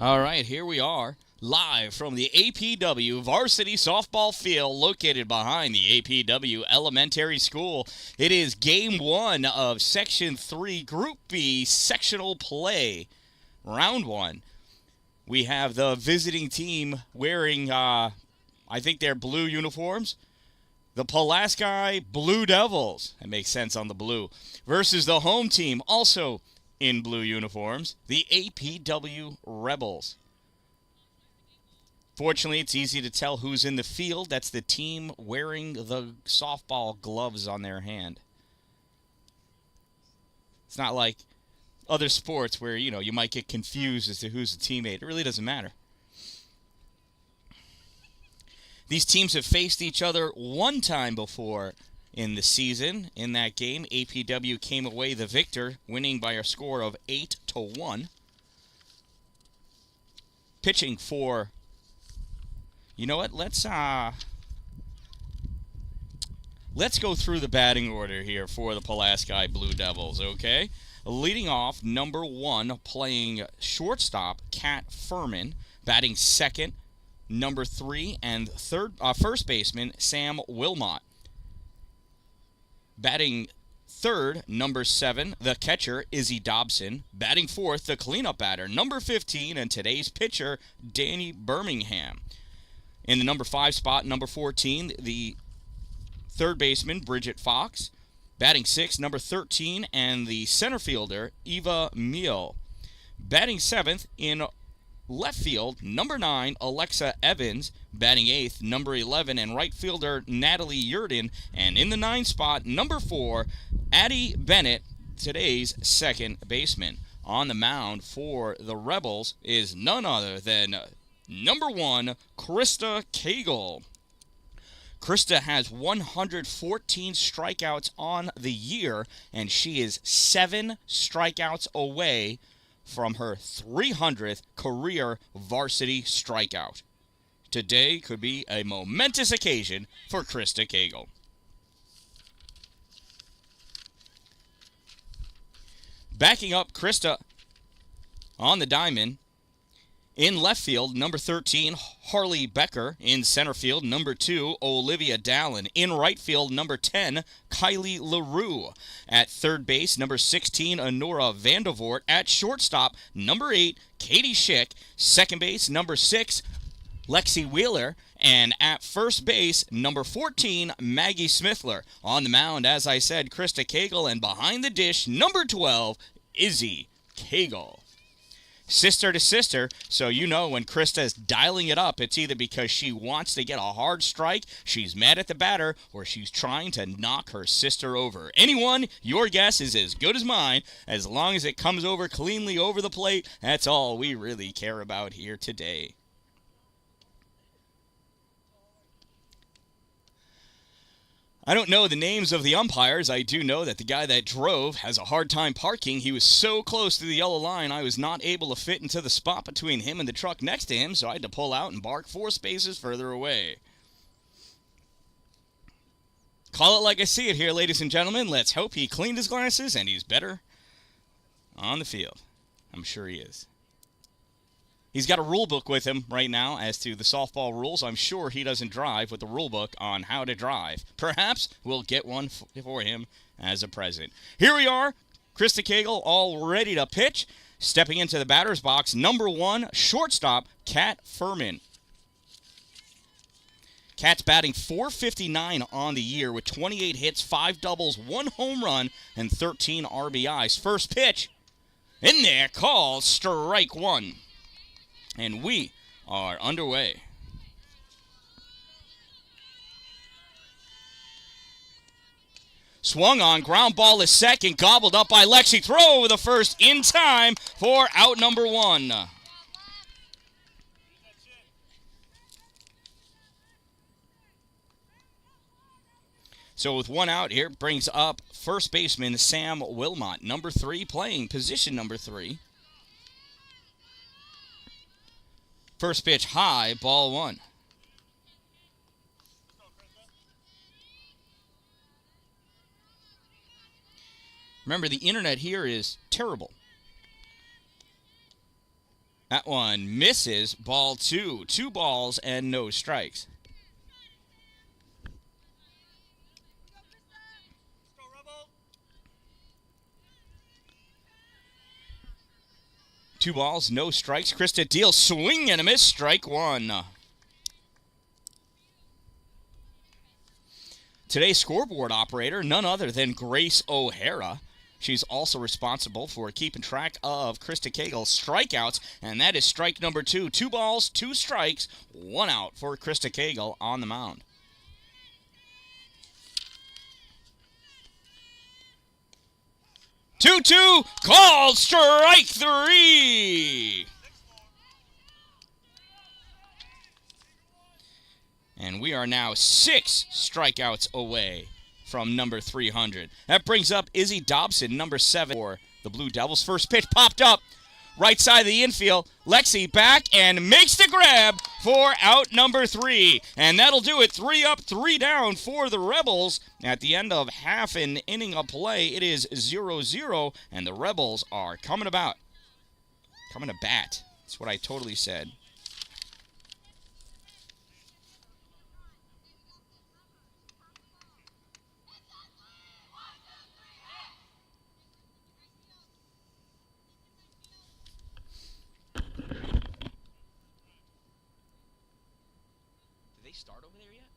All right, here we are, live from the APW Varsity Softball Field located behind the APW Elementary School. It is Game 1 of Section 3 Group B Sectional Play, Round 1. We have the visiting team wearing, I think they're blue uniforms. The Pulaski Blue Devils, that makes sense on the blue, versus the home team, also in blue uniforms, the APW Rebels. Fortunately, it's easy to tell who's in the field. That's the team wearing the softball gloves on their hand. It's not like other sports where, you might get confused as to who's the teammate. It really doesn't matter. These teams have faced each other one time before in the season. In that game, APW came away the victor, winning by a score of 8-1. Pitching for, you know what? Let's go through the batting order here for the Pulaski Blue Devils, okay? Leading off, number 1, playing shortstop, Kat Furman. Batting second, number 3 and first baseman, Sam Wilmot. Batting third, number 7, the catcher, Izzy Dobson. Batting fourth, the cleanup batter, number 15, and today's pitcher, Danny Birmingham. In the number 5 spot, number 14, the third baseman, Bridget Fox. Batting 6, number 13, and the center fielder, Eva Meal. Batting 7th in left field, number 9, Alexa Evans. Batting 8th, number 11, and right fielder Natalie Yurden. And in the 9th spot, number 4, Addie Bennett, today's second baseman. On the mound for the Rebels is none other than number 1, Krista Cagle. Krista has 114 strikeouts on the year, and she is 7 strikeouts away from her 300th career varsity strikeout. Today could be a momentous occasion for Krista Cagle. Backing up Krista on the diamond, in left field, number 13, Harley Becker. In center field, number 2, Olivia Dallin. In right field, number 10, Kylie LaRue. At third base, number 16, Honora Vandevort. At shortstop, number 8, Katie Schick. Second base, number 6, Lexi Wheeler. And at first base, number 14, Maggie Smithler. On the mound, as I said, Krista Cagle. And behind the dish, number 12, Izzy Cagle. Sister to sister, so when Krista is dialing it up, it's either because she wants to get a hard strike, she's mad at the batter, or she's trying to knock her sister over. Anyone, your guess is as good as mine. As long as it comes over cleanly over the plate, that's all we really care about here today. I don't know the names of the umpires. I do know that the guy that drove has a hard time parking. He was so close to the yellow line, I was not able to fit into the spot between him and the truck next to him, so I had to pull out and park 4 spaces further away. Call it like I see it here, ladies and gentlemen. Let's hope he cleaned his glasses and he's better on the field. I'm sure he is. He's got a rule book with him right now as to the softball rules. I'm sure he doesn't drive with the rule book on how to drive. Perhaps we'll get one for him as a present. Here we are, Krista Cagle all ready to pitch. Stepping into the batter's box, number 1, shortstop, Kat Furman. Kat's batting .459 on the year with 28 hits, 5 doubles, 1 home run, and 13 RBIs. First pitch, in there, called strike 1. And we are underway. Swung on, ground ball is second, gobbled up by Lexi. Throw over the first in time for out number 1. So with 1 out here, brings up first baseman Sam Wilmot, number 3, playing position number 3. First pitch high, ball 1. Remember, the internet here is terrible. That one misses. Ball 2. 2 balls and no strikes. Two balls, no strikes. Krista deals, swing and a miss, strike 1. Today's scoreboard operator, none other than Grace O'Hara. She's also responsible for keeping track of Krista Cagle's strikeouts, and that is strike number 2. 2 balls, 2 strikes, 1 out for Krista Cagle on the mound. Two, called strike 3. And we are now 6 strikeouts away from number 300. That brings up Izzy Dobson, number 7 for the Blue Devils. First pitch popped up, right side of the infield. Lexi back and makes the grab for out number 3. And that'll do it. 3 up, 3 down for the Rebels. At the end of half an inning of play, it is 0-0, and the Rebels are coming to bat. That's what I totally said. Did they start over there yet?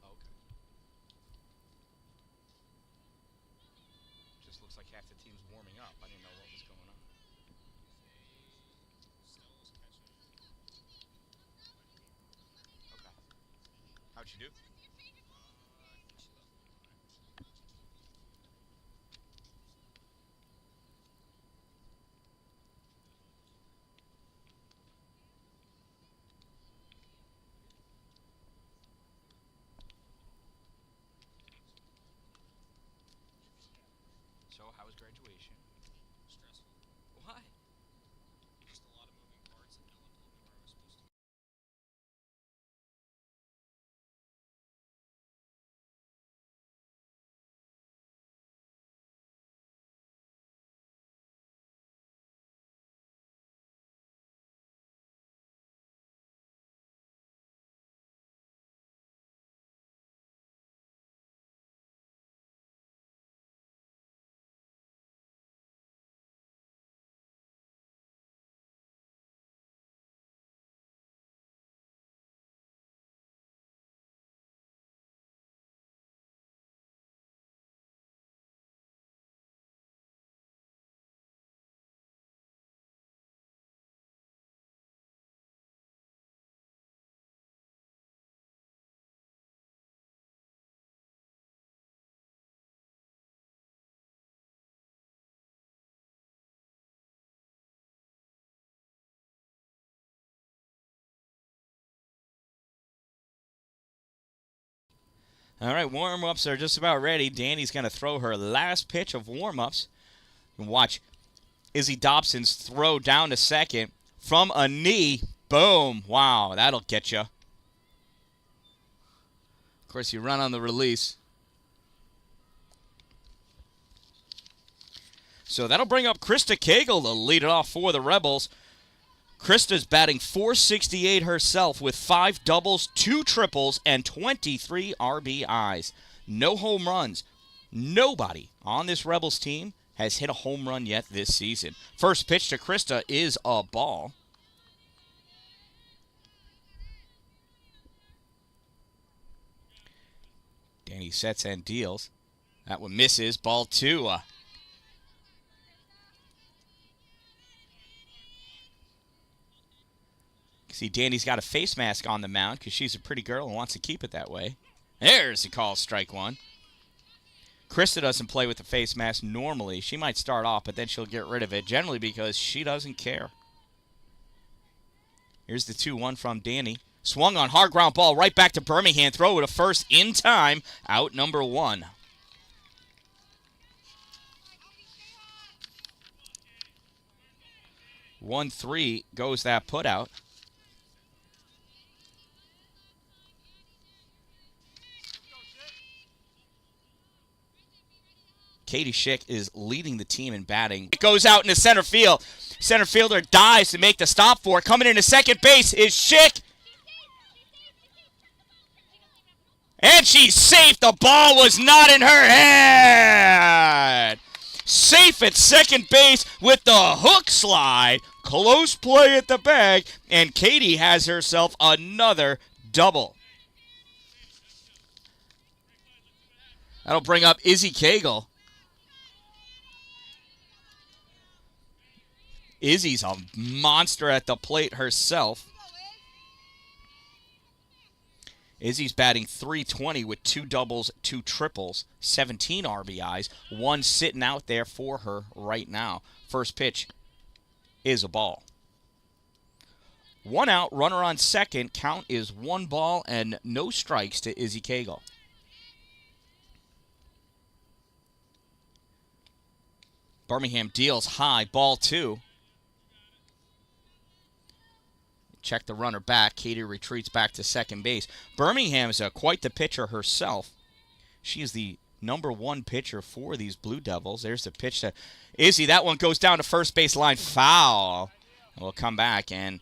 Oh, okay. Just looks like half the team's warming up. I didn't know what was going on. Okay. How'd you do? So, how was graduation? Stressful. Why? Just a lot of moving parts and no one told me where I was supposed to go. All right, warm-ups are just about ready. Danny's going to throw her last pitch of warm-ups. And watch Izzy Dobson's throw down to second from a knee. Boom. Wow, that'll get you. Of course, you run on the release. So that'll bring up Krista Cagle to lead it off for the Rebels. Krista's batting .468 herself with 5 doubles, 2 triples, and 23 RBIs. No home runs. Nobody on this Rebels team has hit a home run yet this season. First pitch to Krista is a ball. Danny sets and deals. That one misses. Ball 2. See, Danny's got a face mask on the mound because she's a pretty girl and wants to keep it that way. There's the call, strike 1. Krista doesn't play with the face mask normally. She might start off, but then she'll get rid of it, generally because she doesn't care. Here's the 2-1 from Danny. Swung on, hard ground ball, right back to Birmingham. Throw it to first in time. Out number 1. One 3 goes that put out. Katie Schick is leading the team in batting. It goes out into center field. Center fielder dives to make the stop for it. Coming into second base is Schick. And she's safe. The ball was not in her hand. Safe at second base with the hook slide. Close play at the bag. And Katie has herself another double. That'll bring up Izzy Cagle. Izzy's a monster at the plate herself. Izzy's batting .320 with 2 doubles, 2 triples, 17 RBIs, 1 sitting out there for her right now. First pitch is a ball. 1 out, runner on second. Count is 1 ball and no strikes to Izzy Cagle. Birmingham deals high, ball 2. Check the runner back. Katie retreats back to second base. Birmingham is quite the pitcher herself. She is the #1 pitcher for these Blue Devils. There's the pitch to Izzy. That one goes down to first base line. Foul. And we'll come back, and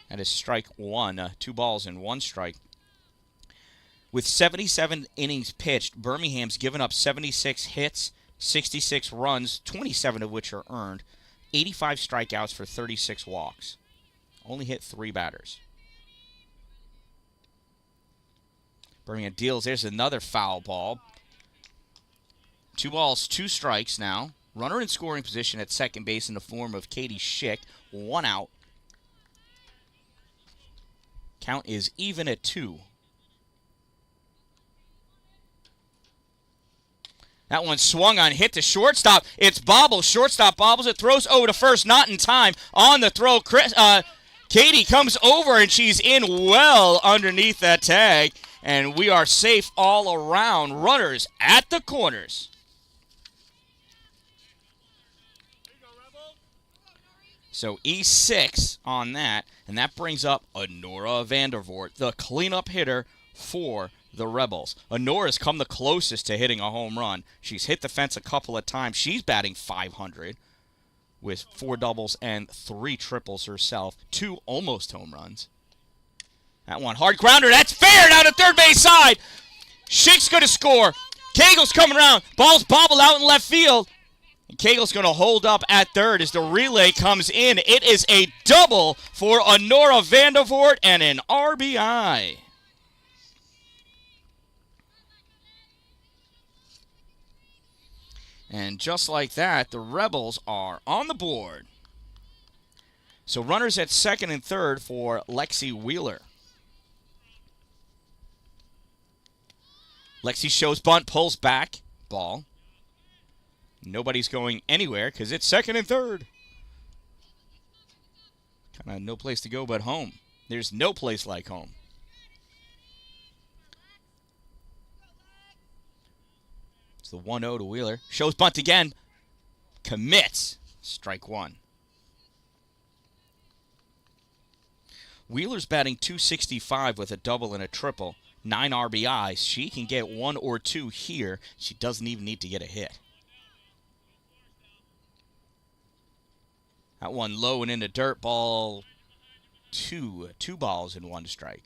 that is strike 1. 2 balls and 1 strike. With 77 innings pitched, Birmingham's given up 76 hits, 66 runs, 27 of which are earned, 85 strikeouts for 36 walks. Only hit 3 batters. Birmingham deals. There's another foul ball. 2 balls, 2 strikes now. Runner in scoring position at second base in the form of Katie Schick. 1 out. Count is even at 2. That one swung on, hit to shortstop. It's bobbles. Shortstop bobbles it, throws over to first, not in time. On the throw, Katie comes over, and she's in well underneath that tag. And we are safe all around. Runners at the corners. So E6 on that, and that brings up Honora Vandervoort, the cleanup hitter for the Rebels. Honora's come the closest to hitting a home run. She's hit the fence a couple of times. She's batting .500 with 4 doubles and 3 triples herself. 2 almost home runs. That one, hard grounder. That's fair down the third base side. Schick's going to score. Cagle's coming around. Ball's bobbled out in left field. And Cagle's going to hold up at third as the relay comes in. It is a double for Honora Vandervoort and an RBI. And just like that, the Rebels are on the board. So runners at second and third for Lexi Wheeler. Lexi shows bunt, pulls back, ball. Nobody's going anywhere because it's second and third. Kind of no place to go but home. There's no place like home. It's the 1-0 to Wheeler. Shows bunt again. Commits. Strike 1. Wheeler's batting .265 with a double and a triple. 9 RBIs. She can get 1 or 2 here. She doesn't even need to get a hit. That one low and into dirt. Ball 2. 2 balls and 1 strike.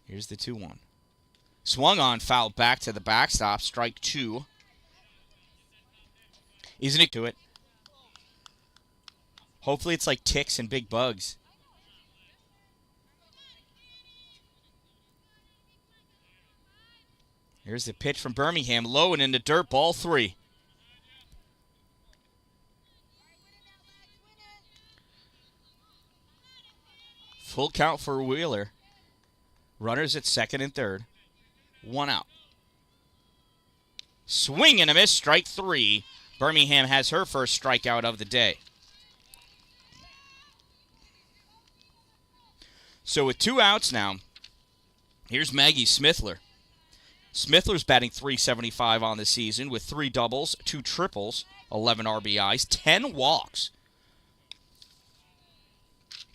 Here's the 2-1. Swung on, fouled back to the backstop. Strike 2. Isn't it to it? Hopefully it's like ticks and big bugs. Here's the pitch from Birmingham. Low and into dirt. Ball 3. Full count for Wheeler. Runners at second and third. 1 out. Swing and a miss. Strike 3. Birmingham has her first strikeout of the day. So with 2 outs now, here's Maggie Smithler. Smithler's batting .375 on the season with 3 doubles, 2 triples, 11 RBIs, 10 walks.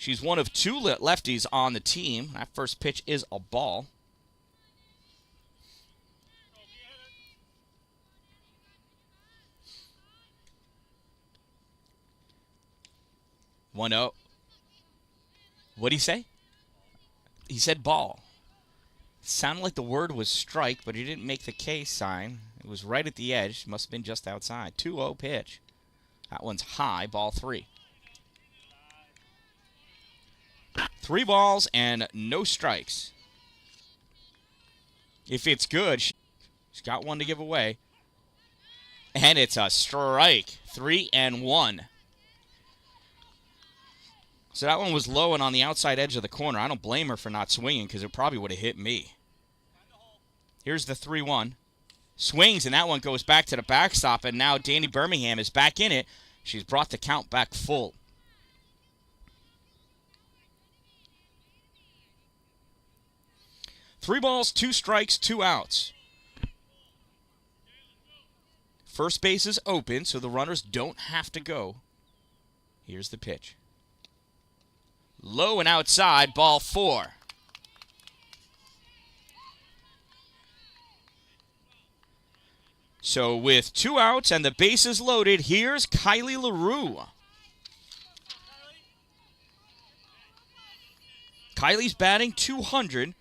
She's one of 2 lefties on the team. That first pitch is a ball. One zero. What'd he say? He said ball. Sounded like the word was strike, but he didn't make the K sign. It was right at the edge. Must have been just outside. 2-0 pitch. That one's high, ball 3. 3 balls and no strikes. If it's good, she's got one to give away. And it's a strike. 3-1. So that one was low and on the outside edge of the corner. I don't blame her for not swinging because it probably would have hit me. Here's the 3-1. Swings, and that one goes back to the backstop, and now Danny Birmingham is back in it. She's brought the count back full. Three balls, 2 strikes, 2 outs. First base is open, so the runners don't have to go. Here's the pitch. Low and outside, ball 4. So with 2 outs and the bases loaded, here's Kylie LaRue. Kylie's batting .201.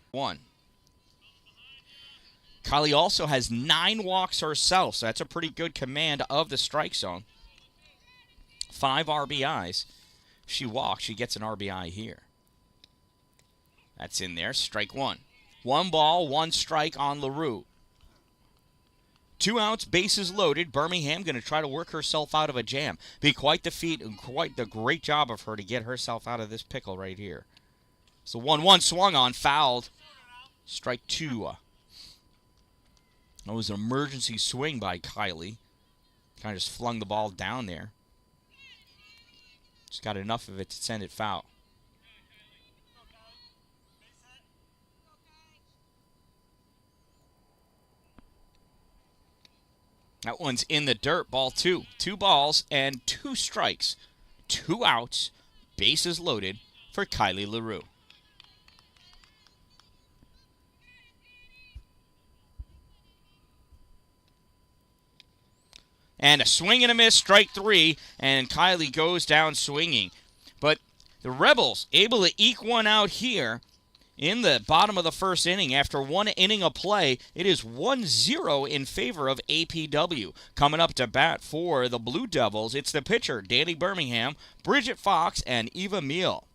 Kylie also has 9 walks herself, so that's a pretty good command of the strike zone. 5 RBIs. If she walks, she gets an RBI here. That's in there. Strike 1. 1 ball, 1 strike on LaRue. 2 outs, bases loaded. Birmingham going to try to work herself out of a jam. Be quite the feat and quite the great job of her to get herself out of this pickle right here. So 1-1 swung on, fouled. Strike 2. That was an emergency swing by Kylie. Kind of just flung the ball down there. Just got enough of it to send it foul. That one's in the dirt, ball 2. 2 balls and 2 strikes. 2 outs, bases loaded for Kylie LaRue. And a swing and a miss, strike 3, and Kylie goes down swinging. But the Rebels able to eke one out here in the bottom of the first inning. After 1 inning of play, it is 1-0 in favor of APW. Coming up to bat for the Blue Devils, it's the pitcher, Danny Birmingham, Bridget Fox, and Eva Meal.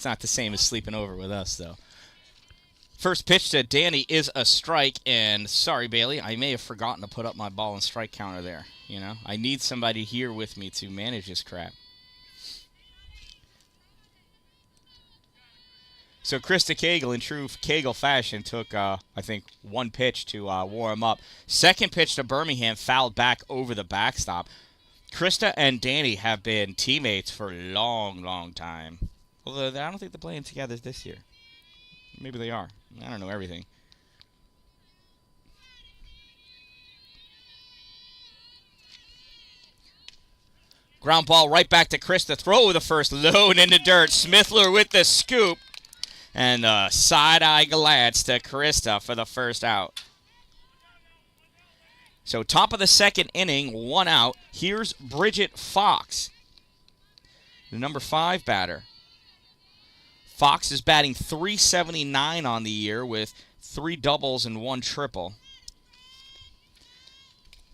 It's not the same as sleeping over with us, though. First pitch to Danny is a strike, and sorry, Bailey, I may have forgotten to put up my ball and strike counter there. You know, I need somebody here with me to manage this crap. So Krista Cagle, in true Cagle fashion, took, I think, one pitch to warm up. Second pitch to Birmingham, fouled back over the backstop. Krista and Danny have been teammates for a long, long time. Although I don't think they're playing together this year. Maybe they are. I don't know everything. Ground ball right back to Krista. Throw with the first, low in the dirt. Smithler with the scoop. And side-eye glance to Krista for the first out. So top of the second inning, one out. Here's Bridget Fox, the number 5 batter. Fox is batting .379 on the year with 3 doubles and 1 triple.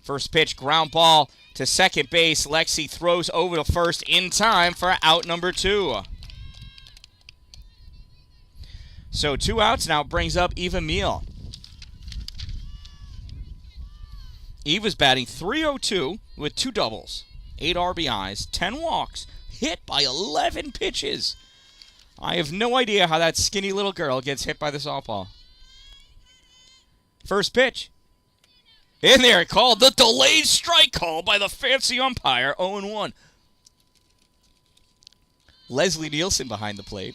First pitch, ground ball to second base. Lexi throws over to first in time for out number 2. So 2 outs now brings up Eva Meal. Eva's batting .302 with 2 doubles, 8 RBIs, 10 walks, hit by 11 pitches. I have no idea how that skinny little girl gets hit by the softball. First pitch. In there, called the delayed strike call by the fancy umpire, 0-1. Leslie Nielsen behind the plate.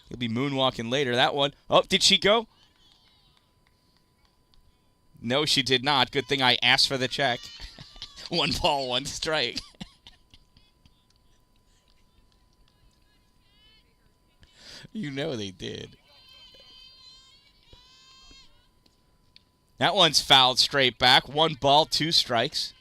He'll be moonwalking later. That one. Oh, did she go? No, she did not. Good thing I asked for the check. 1 ball, 1 strike. You know they did. That one's fouled straight back. 1 ball, 2 strikes.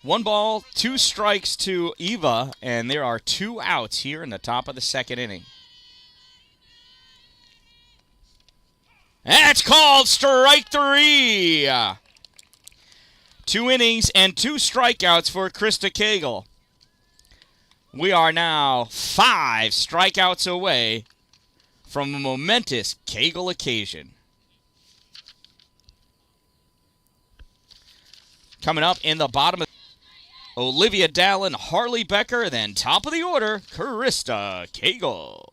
One ball, 2 strikes to Eva, and there are 2 outs here in the top of the second inning. That's called strike 3. 2 innings and 2 strikeouts for Krista Cagle. We are now 5 strikeouts away from a momentous Cagle occasion. Coming up in the bottom of Olivia Dan-Dalin, Harley Becker, then top of the order, Krista Cagle.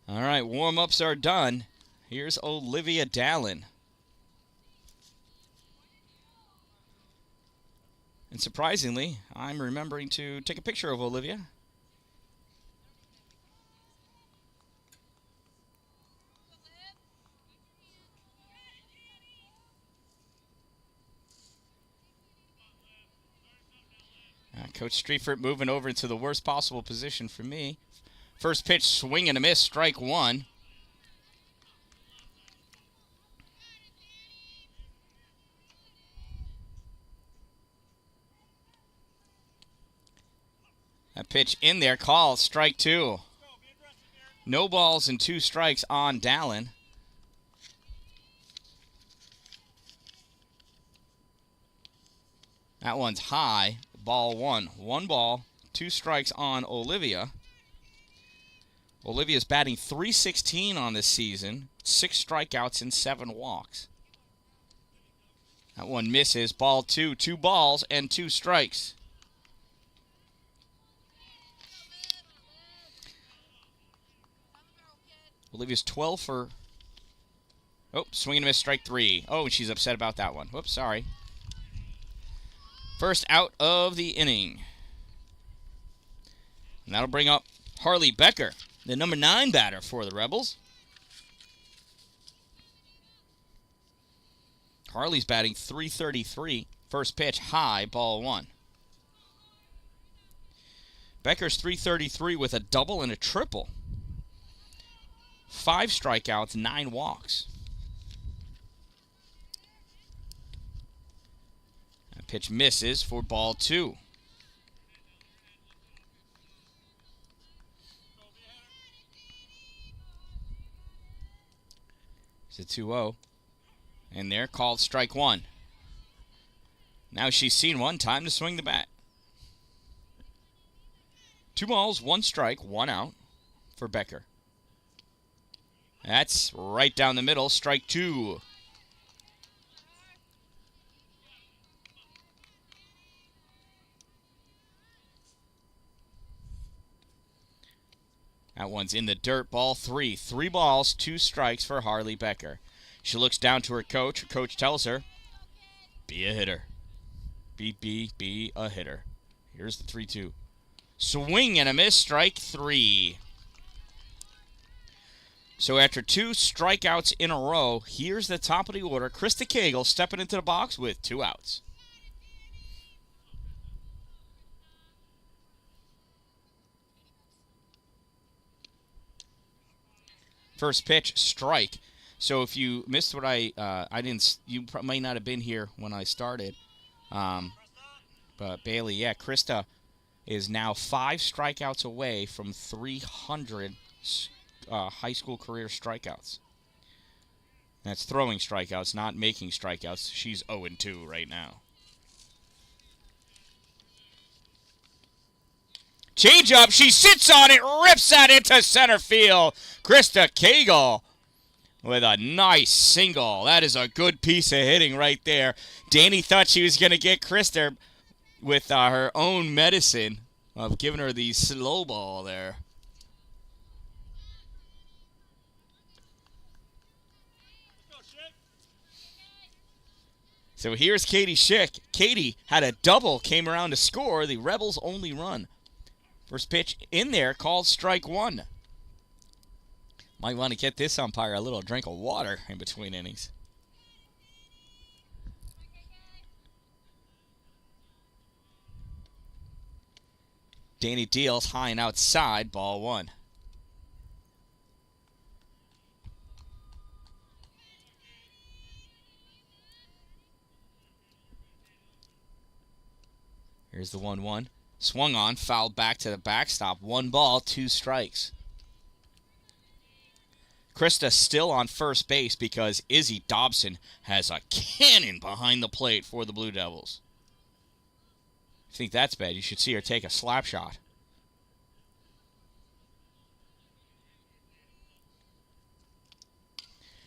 All right, warm-ups are done. Here's Olivia Dan-Dalin. And surprisingly, I'm remembering to take a picture of Olivia. Coach Streetford moving over into the worst possible position for me. First pitch, swing and a miss, strike 1. That pitch in there, called strike 2. No balls and 2 strikes on Dan-Dalin. That one's high, ball 1. 1 ball, 2 strikes on Olivia. Olivia's batting .316 on this season. 6 strikeouts and 7 walks. That one misses. Ball 2. 2 balls and 2 strikes. Olivia's 12 for... Oh, swing and a miss, strike 3. Oh, she's upset about that one. Whoops, sorry. First out of the inning. And that'll bring up Harley Becker, the number 9 batter for the Rebels. Harley's batting .333. First pitch, high, ball 1. Becker's .333 with a double and a triple. 5 strikeouts, 9 walks. That pitch misses for ball 2. It's a 2-0. And there, called strike 1. Now she's seen one, time to swing the bat. 2 balls, 1 strike, 1 out for Becker. That's right down the middle, strike 2. That one's in the dirt, ball 3. 3 balls, 2 strikes for Harley Becker. She looks down to her coach. Her coach tells her, be a hitter. Be a hitter. Here's the 3-2. Swing and a miss, strike 3. So after 2 strikeouts in a row, here's the top of the order. Krista Cagle stepping into the box with 2 outs. First pitch, strike. So if you missed what I didn't, you might not have been here when I started. But Bailey, yeah, Krista is now 5 strikeouts away from 300 high school career strikeouts. That's throwing strikeouts, not making strikeouts. She's 0-2 right now. Change up, she sits on it, rips that into center field. Krista Cagle with a nice single. That is a good piece of hitting right there. Danny thought she was going to get Krista with her own medicine of giving her the slow ball there. So here's Katie Schick. Katie had a double, came around to score the Rebels' only run. First pitch in there, called strike 1. Might want to get this umpire a little drink of water in between innings. Danny deals high and outside, ball 1. Here's the 1-1. Swung on, fouled back to the backstop. 1 ball, 2 strikes. Krista still on first base because Izzy Dobson has a cannon behind the plate for the Blue Devils. If you think that's bad, you should see her take a slap shot.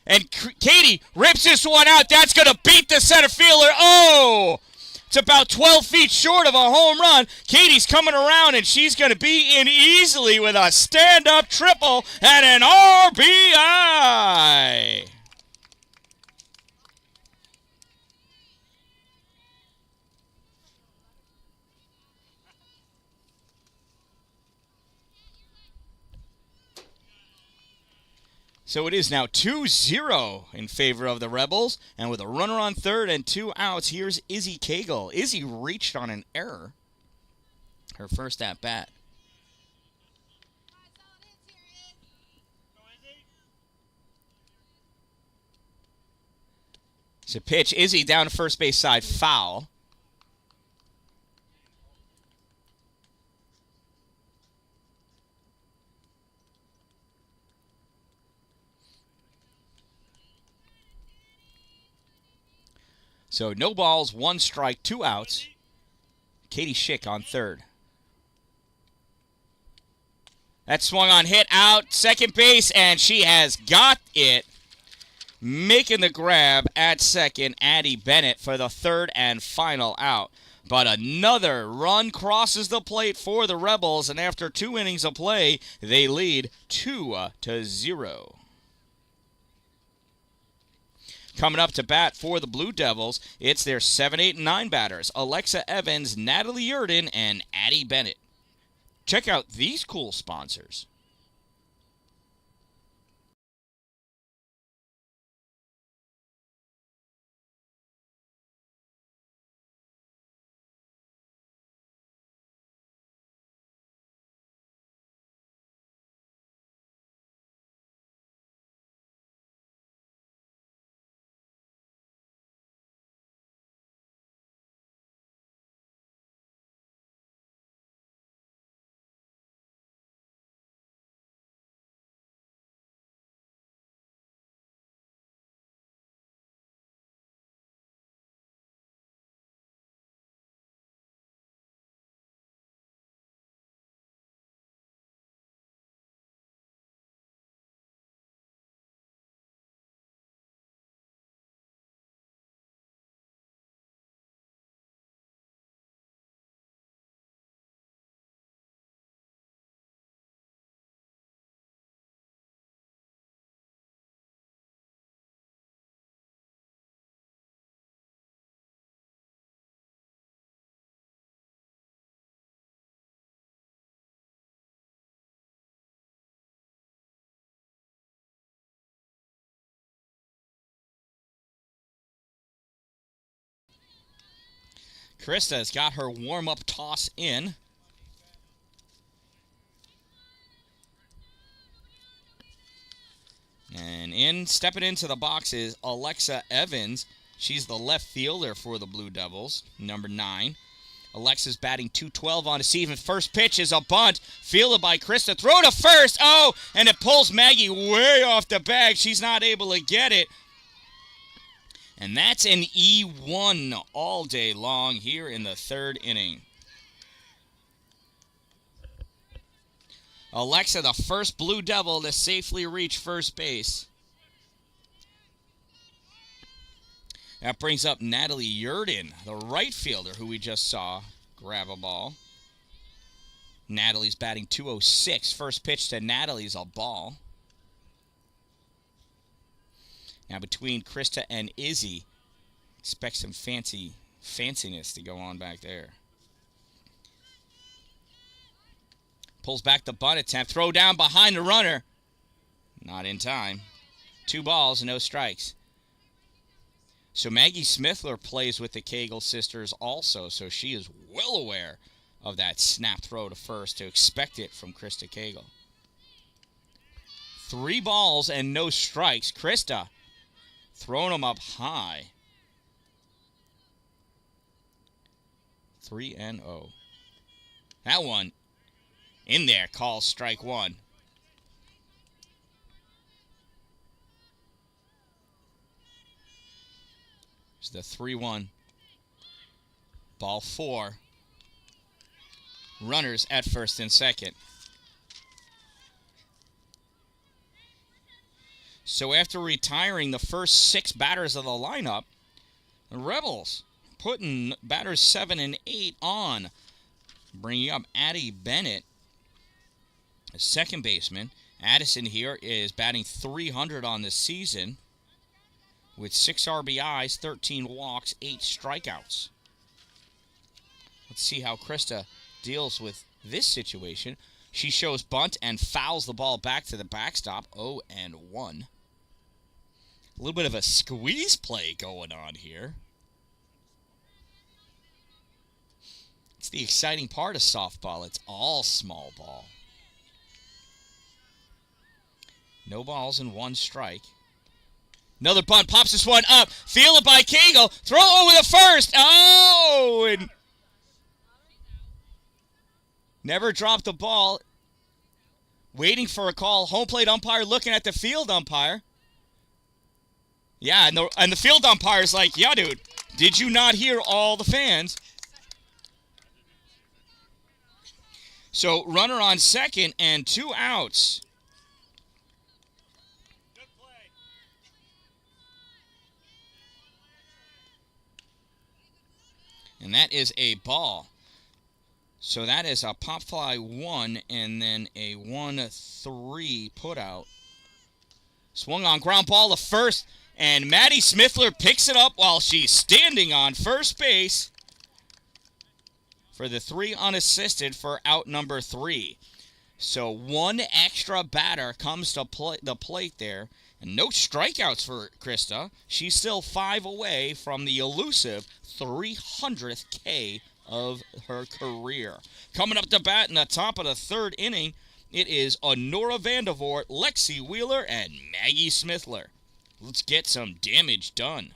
And Katie rips this one out. That's going to beat the center fielder. Oh! It's about 12 feet short of a home run. Katie's coming around, and she's going to be in easily with a stand-up triple and an RBI. So it is now 2-0 in favor of the Rebels. And with a runner on third and 2 outs, here's Izzy Cagle. Izzy reached on an error. Her first at bat. It's a pitch. Izzy down to first base side, foul. So no balls, 1 strike, 2 outs. Katie Schick on third. That swung on, hit out, second base, and she has got it. Making the grab at second, Addie Bennett for the third and final out. But another run crosses the plate for the Rebels, and after 2 innings of play, they lead 2-0. Coming up to bat for the Blue Devils, it's their 7, 8, and 9 batters, Alexa Evans, Natalie Yurden, and Addie Bennett. Check out these cool sponsors. Krista's got her warm-up toss in. And stepping into the box is Alexa Evans. She's the left fielder for the Blue Devils, number 9. Alexa's batting .212 on the season. First pitch is a bunt, fielded by Krista. Throw to first. Oh, and it pulls Maggie way off the bag. She's not able to get it. And that's an E1 all day long here in the 3rd inning. Alexa, the first Blue Devil to safely reach first base. That brings up Natalie Yurden, the right fielder who we just saw grab a ball. Natalie's batting .206. First pitch to Natalie's a ball. Now between Krista and Izzy, expect some fanciness to go on back there. Pulls back the bunt attempt. Throw down behind the runner. Not in time. 2 balls, no strikes. So Maggie Smithler plays with the Cagle sisters also, so she is well aware of that snap throw to first to expect it from Krista Cagle. 3 balls and no strikes. Krista throwing them up high. 3-0. That one in there calls strike 1. It's the 3-1. Ball 4. Runners at first and second. So after retiring the first 6 batters of the lineup, the Rebels putting batters 7 and 8 on, bringing up Addie Bennett, a second baseman. Addison here is batting .300 on the season with 6 RBIs, 13 walks, 8 strikeouts. Let's see how Krista deals with this situation. She shows bunt and fouls the ball back to the backstop, 0-1. A little bit of a squeeze play going on here. It's the exciting part of softball. It's all small ball. No balls and 1 strike. Another bunt, pops this one up. Fielded by Cagle. Throw over the first. Oh! And never dropped the ball. Waiting for a call. Home plate umpire looking at the field umpire. Yeah, and the field umpire's like, yeah, dude, did you not hear all the fans? So runner on second and 2 outs. And that is a ball. So that is a pop fly 1 and then a 1-3 put out. Swung on ground ball to first, and Maddie Smithler picks it up while she's standing on first base for the 3 unassisted for out number 3. So 1 extra batter comes to the plate there, and no strikeouts for Krista. She's still 5 away from the elusive 300th K of her career. Coming up to bat in the top of the 3rd inning, it is Honora Vandervoort, Lexi Wheeler, and Maggie Smithler. Let's get some damage done.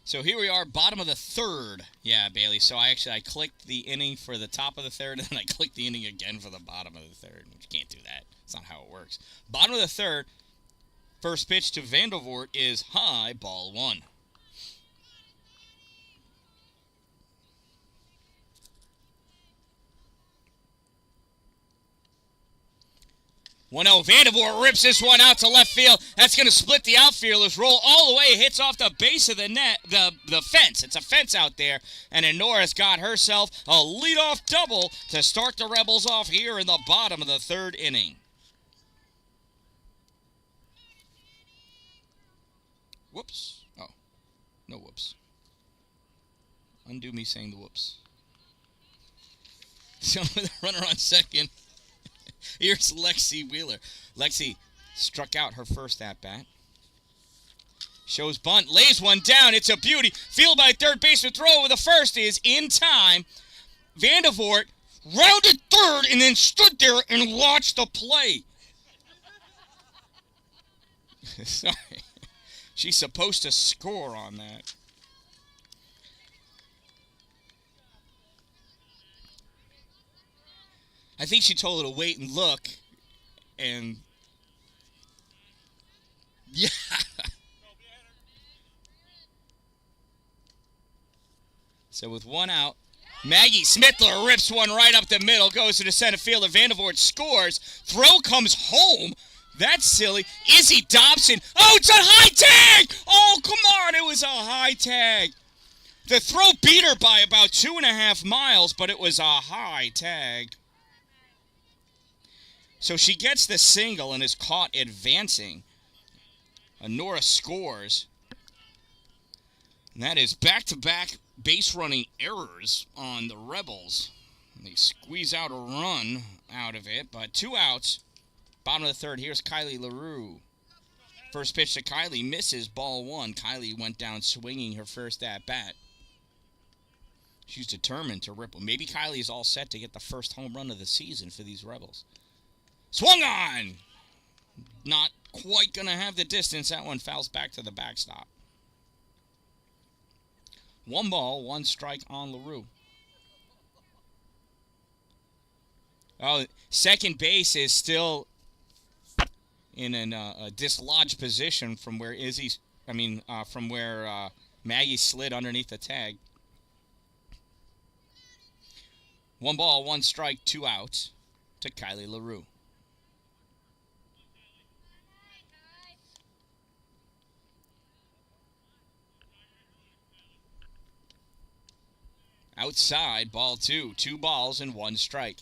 So here we are, bottom of the 3rd. Yeah, Bailey. So I clicked the inning for the top of the 3rd, and I clicked the inning again for the bottom of the 3rd. You can't do that. That's not how it works. Bottom of the 3rd, first pitch to Vandervoort is high, ball 1. 1-0. Vandervoort rips this one out to left field. That's going to split the outfielders. Roll all the way. Hits off the base of the net, the fence. It's a fence out there. And Honora's got herself a leadoff double to start the Rebels off here in the bottom of the 3rd inning. Whoops. Oh, no whoops. Undo me saying the whoops. So with a runner on second, here's Lexi Wheeler. Lexi struck out her first at-bat. Shows bunt, lays one down. It's a beauty. Field by third baseman, throw over the first is in time. Vandervoort rounded third and then stood there and watched the play. Sorry. She's supposed to score on that. I think she told her to wait and look, and yeah. So with 1 out, Maggie Smithler rips one right up the middle, goes to the center fielder. Vandervoort scores. Throw comes home. That's silly. Izzy Dobson. Oh, it's a high tag! Oh, come on. It was a high tag. The throw beat her by about 2.5 miles, but it was a high tag. So she gets the single and is caught advancing. Honora scores. And that is back-to-back base running errors on the Rebels. They squeeze out a run out of it, but 2 outs. Bottom of the 3rd, here's Kylie LaRue. First pitch to Kylie, misses, ball 1. Kylie went down swinging her first at-bat. She's determined to rip. Maybe Kylie is all set to get the first home run of the season for these Rebels. Swung on! Not quite going to have the distance. That one fouls back to the backstop. 1 ball, 1 strike on LaRue. Oh, second base is still in a dislodged position from where Maggie slid underneath the tag. 1 ball, 1 strike, 2 outs to Kylie LaRue. Outside, ball 2. 2 balls and 1 strike.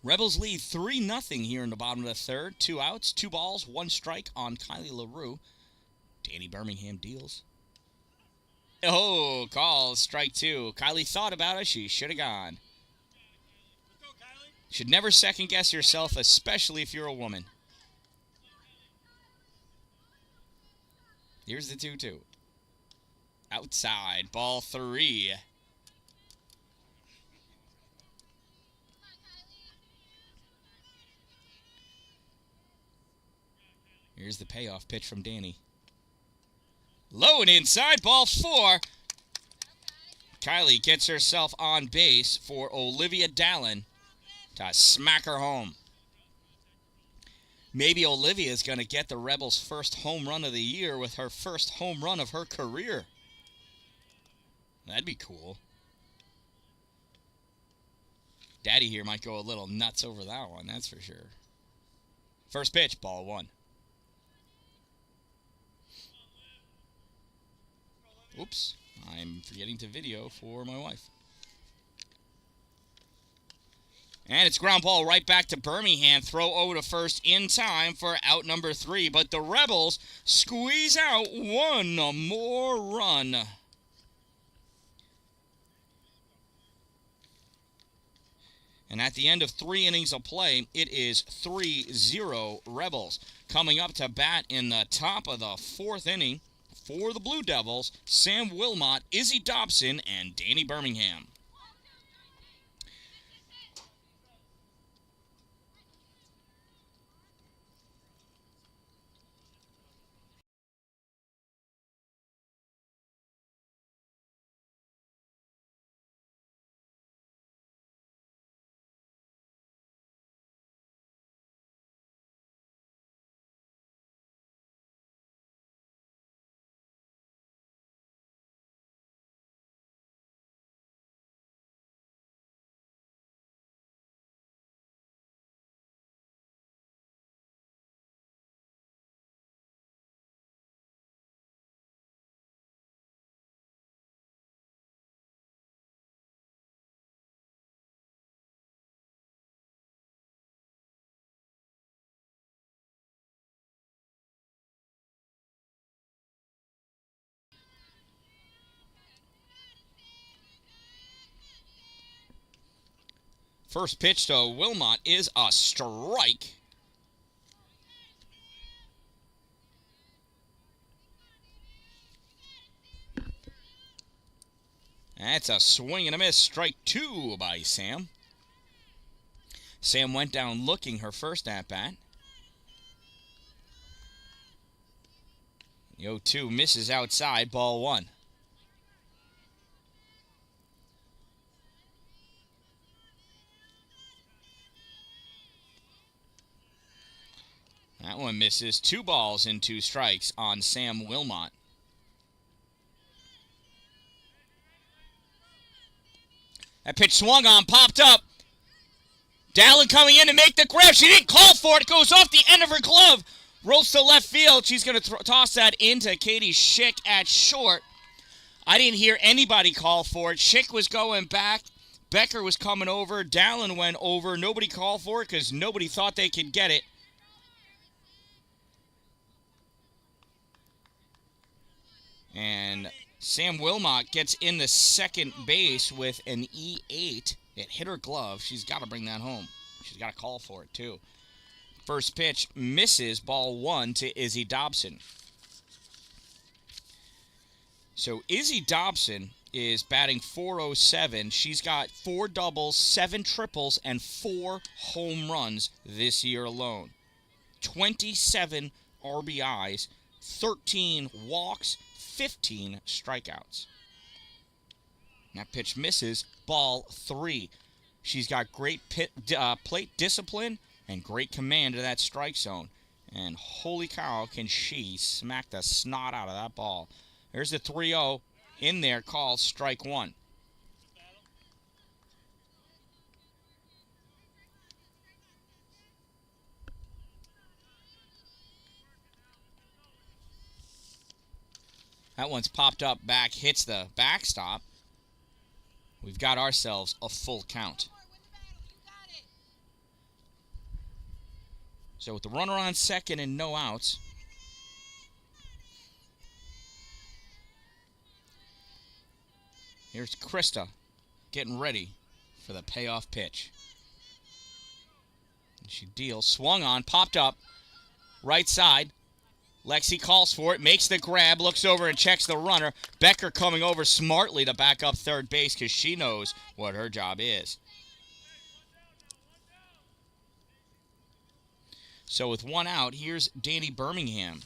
Rebels lead 3-0 here in the bottom of the third. 2 outs, 2 balls, 1 strike on Kylie LaRue. Danny Birmingham deals. Oh, calls, strike 2. Kylie thought about it. She should have gone. Should never second guess yourself, especially if you're a woman. Here's the 2-2. Outside, ball 3. Here's the payoff pitch from Danny. Low and inside, ball 4. Kylie gets herself on base for Olivia Dallin to smack her home. Maybe Olivia's going to get the Rebels' first home run of the year with her first home run of her career. That'd be cool. Daddy here might go a little nuts over that one, that's for sure. First pitch, ball 1. Oops, I'm forgetting to video for my wife. And it's ground ball right back to Birmingham. Throw over to first in time for out number 3. But the Rebels squeeze out 1 more run. And at the end of 3 innings of play, it is 3-0 Rebels. Coming up to bat in the top of the 4th inning for the Blue Devils, Sam Wilmot, Izzy Dobson, and Danny Birmingham. First pitch to Wilmot is a strike. That's a swing and a miss. Strike 2 by Sam. Sam went down looking her first at-bat. The 0-2 misses outside, ball 1. That one misses. 2 balls and 2 strikes on Sam Wilmot. That pitch swung on, popped up. Dalin coming in to make the grab. She didn't call for it. It goes off the end of her glove. Rolls to left field. She's going to toss that into Katie Schick at short. I didn't hear anybody call for it. Schick was going back. Becker was coming over. Dalin went over. Nobody called for it because nobody thought they could get it. And Sam Wilmot gets in the second base with an E8. It hit her glove. She's got to bring that home. She's got to call for it, too. First pitch misses, ball 1 to Izzy Dobson. So Izzy Dobson is batting .407. She's got 4 doubles, 7 triples, and 4 home runs this year alone. 27 RBIs, 13 walks, 15 strikeouts. That pitch misses, ball 3. She's got great plate discipline and great command of that strike zone. And holy cow, can she smack the snot out of that ball. There's the 3-0 in there, called strike 1. That one's popped up back, hits the backstop. We've got ourselves a full count. So with the runner on second and no outs, here's Krista getting ready for the payoff pitch. And she deals, swung on, popped up, right side. Lexi calls for it, makes the grab, looks over and checks the runner. Becker coming over smartly to back up third base because she knows what her job is. So with 1 out, here's Danny Birmingham.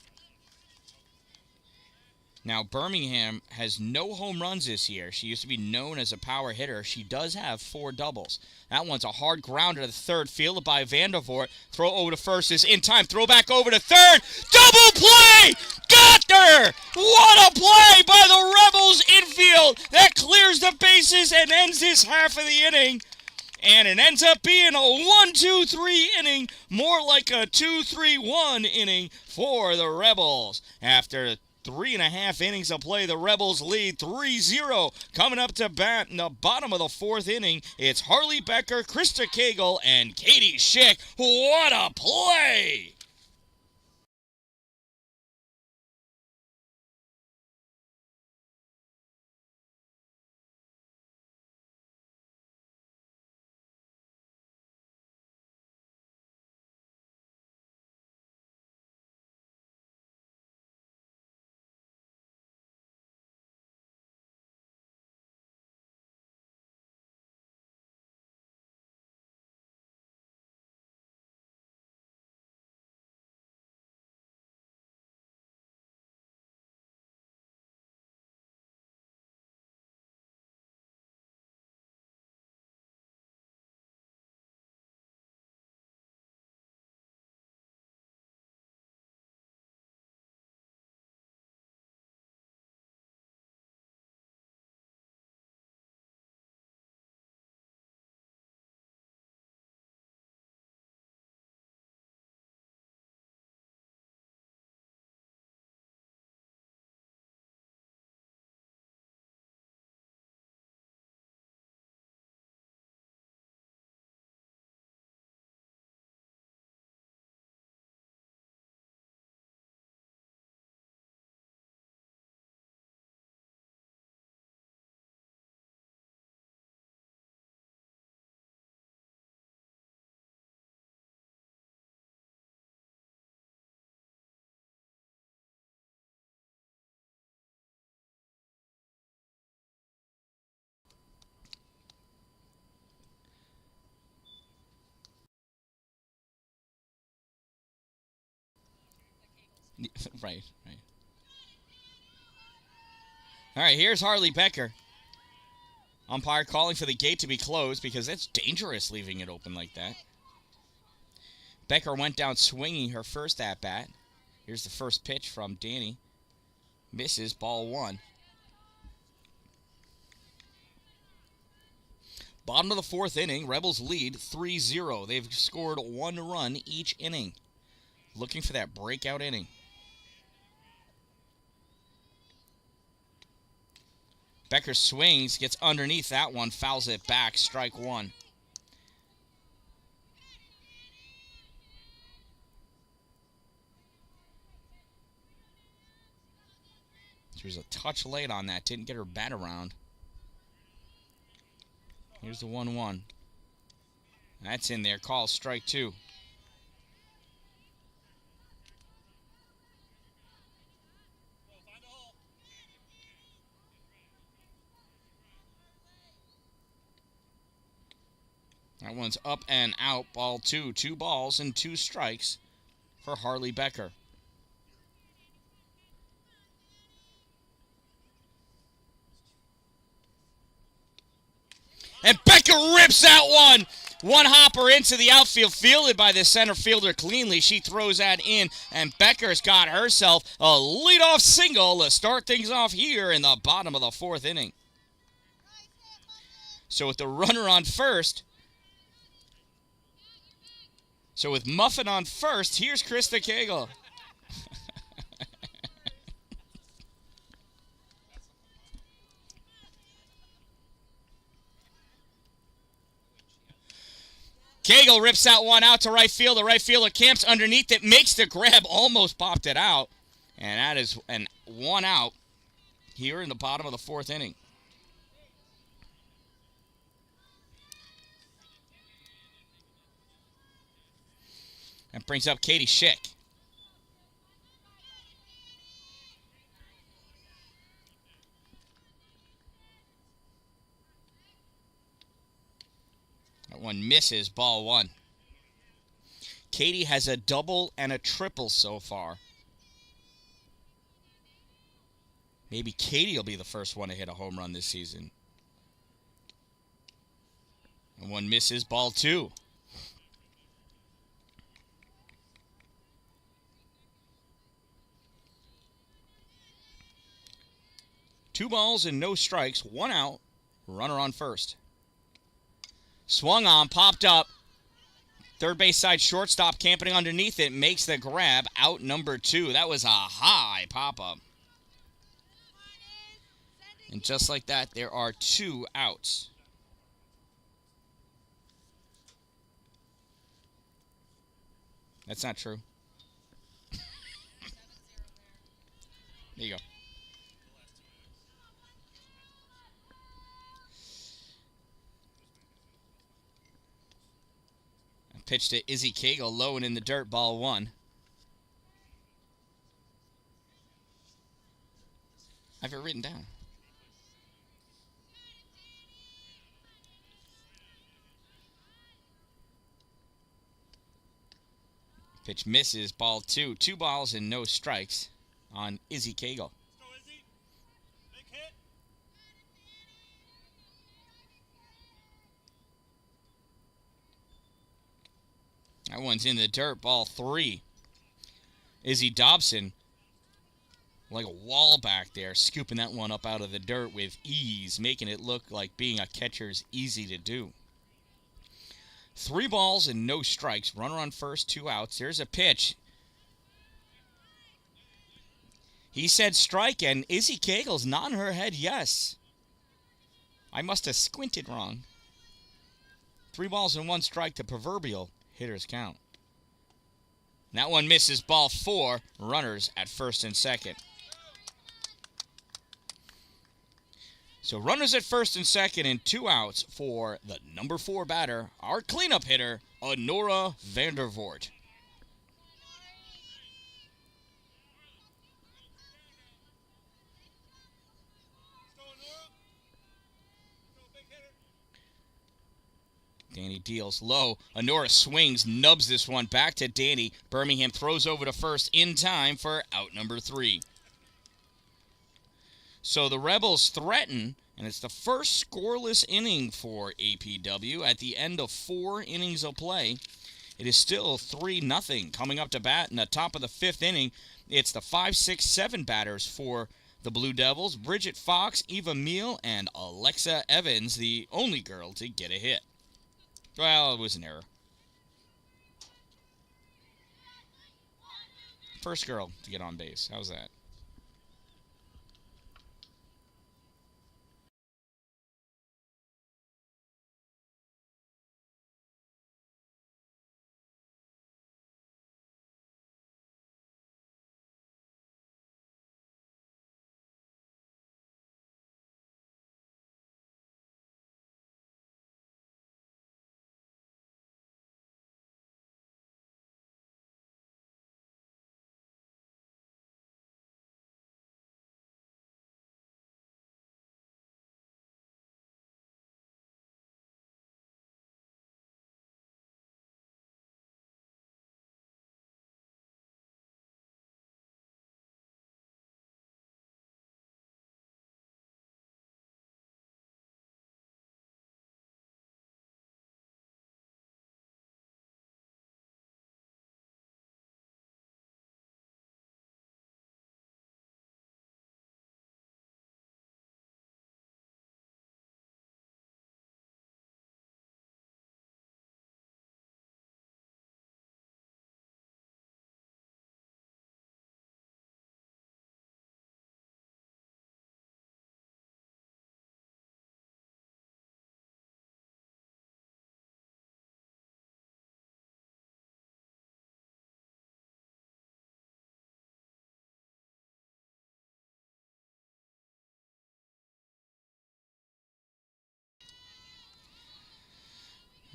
Now, Birmingham has no home runs this year. She used to be known as a power hitter. She does have 4 doubles. That one's a hard grounder to the third, fielded by Vandervoort. Throw over to first is in time. Throw back over to third. Double play! Got her! What a play by the Rebels infield! That clears the bases and ends this half of the inning. And it ends up being a 1-2-3 inning, more like a 2-3-1 inning for the Rebels. After 3.5 innings of play, the Rebels lead 3-0. Coming up to bat in the bottom of the 4th inning, it's Harley Becker, Krista Cagle, and Katie Schick. What a play! Right. All right, here's Harley Becker. Umpire calling for the gate to be closed because that's dangerous leaving it open like that. Becker went down swinging her first at-bat. Here's the first pitch from Danny. Misses, ball 1. Bottom of the 4th inning, Rebels lead 3-0. They've scored 1 run each inning. Looking for that breakout inning. Becker swings, gets underneath that one, fouls it back, strike 1. She was a touch late on that, didn't get her bat around. Here's the 1-1. That's in there, call strike 2. That one's up and out. Ball 2. 2 balls and 2 strikes for Harley Becker. And Becker rips that one. One hopper into the outfield, fielded by the center fielder cleanly. She throws that in, and Becker's got herself a leadoff single to start things off here in the bottom of the 4th inning. So with the runner on first, with Muffin on first, here's Krista Cagle. Cagle rips that one out to right field. The right fielder camps underneath it, makes the grab, almost popped it out. And that is an 1 out here in the bottom of the 4th inning. That brings up Katie Schick. That one misses, ball 1. Katie has a double and a triple so far. Maybe Katie will be the first one to hit a home run this season. And one misses, ball 2. 2 balls and no strikes, 1 out, runner on first. Swung on, popped up. Third base side shortstop camping underneath it, makes the grab, out number 2. That was a high pop-up. And just like that, there are 2 outs. That's not true. There you go. Pitch to Izzy Cagle, low and in the dirt, ball 1. I have it written down. Pitch misses, ball 2. 2 balls and no strikes on Izzy Cagle. That one's in the dirt, ball 3. Izzy Dobson, like a wall back there, scooping that one up out of the dirt with ease, making it look like being a catcher is easy to do. 3 balls and no strikes. Runner on first, 2 outs. There's a pitch. He said strike, and Izzy Cagle's nodding her head yes. I must have squinted wrong. 3 balls and 1 strike, the proverbial hitter's count. And that one misses, ball 4. Runners at first and second. So runners at first and second and 2 outs for the number 4 batter, our cleanup hitter, Honora Vandervoort. Danny deals low. Honora swings, nubs this one back to Danny. Birmingham throws over to first in time for out number 3. So the Rebels threaten, and it's the first scoreless inning for APW at the end of 4 innings of play. It is still 3-0 coming up to bat in the top of the 5th inning. It's the 5, 6, 7 batters for the Blue Devils. Bridget Fox, Eva Meal, and Alexa Evans, the only girl to get a hit. Well, it was an error. First girl to get on base. How's that?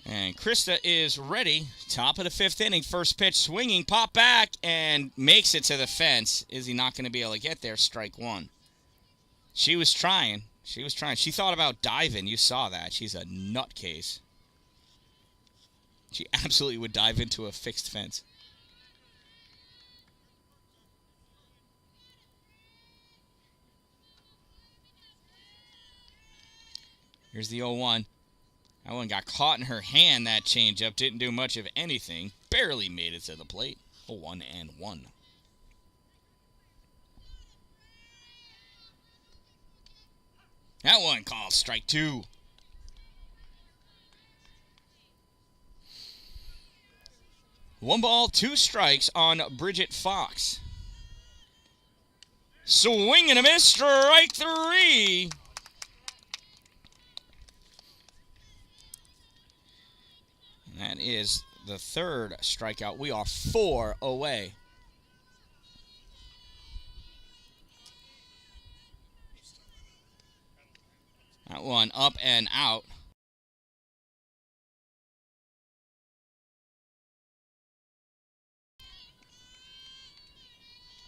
And Krista is ready. Top of the 5th inning. First pitch swinging. Pop back and makes it to the fence. Is he not going to be able to get there? Strike one. She was trying. She thought about diving. You saw that. She's a nutcase. She absolutely would dive into a fixed fence. Here's the 0-1. That one got caught in her hand, that changeup. Didn't do much of anything. Barely made it to the plate. 0-1. That one called strike 2. One ball, 2 strikes on Bridget Fox. Swing and a miss, strike 3. That is the 3rd strikeout. We are 4 away. That one up and out.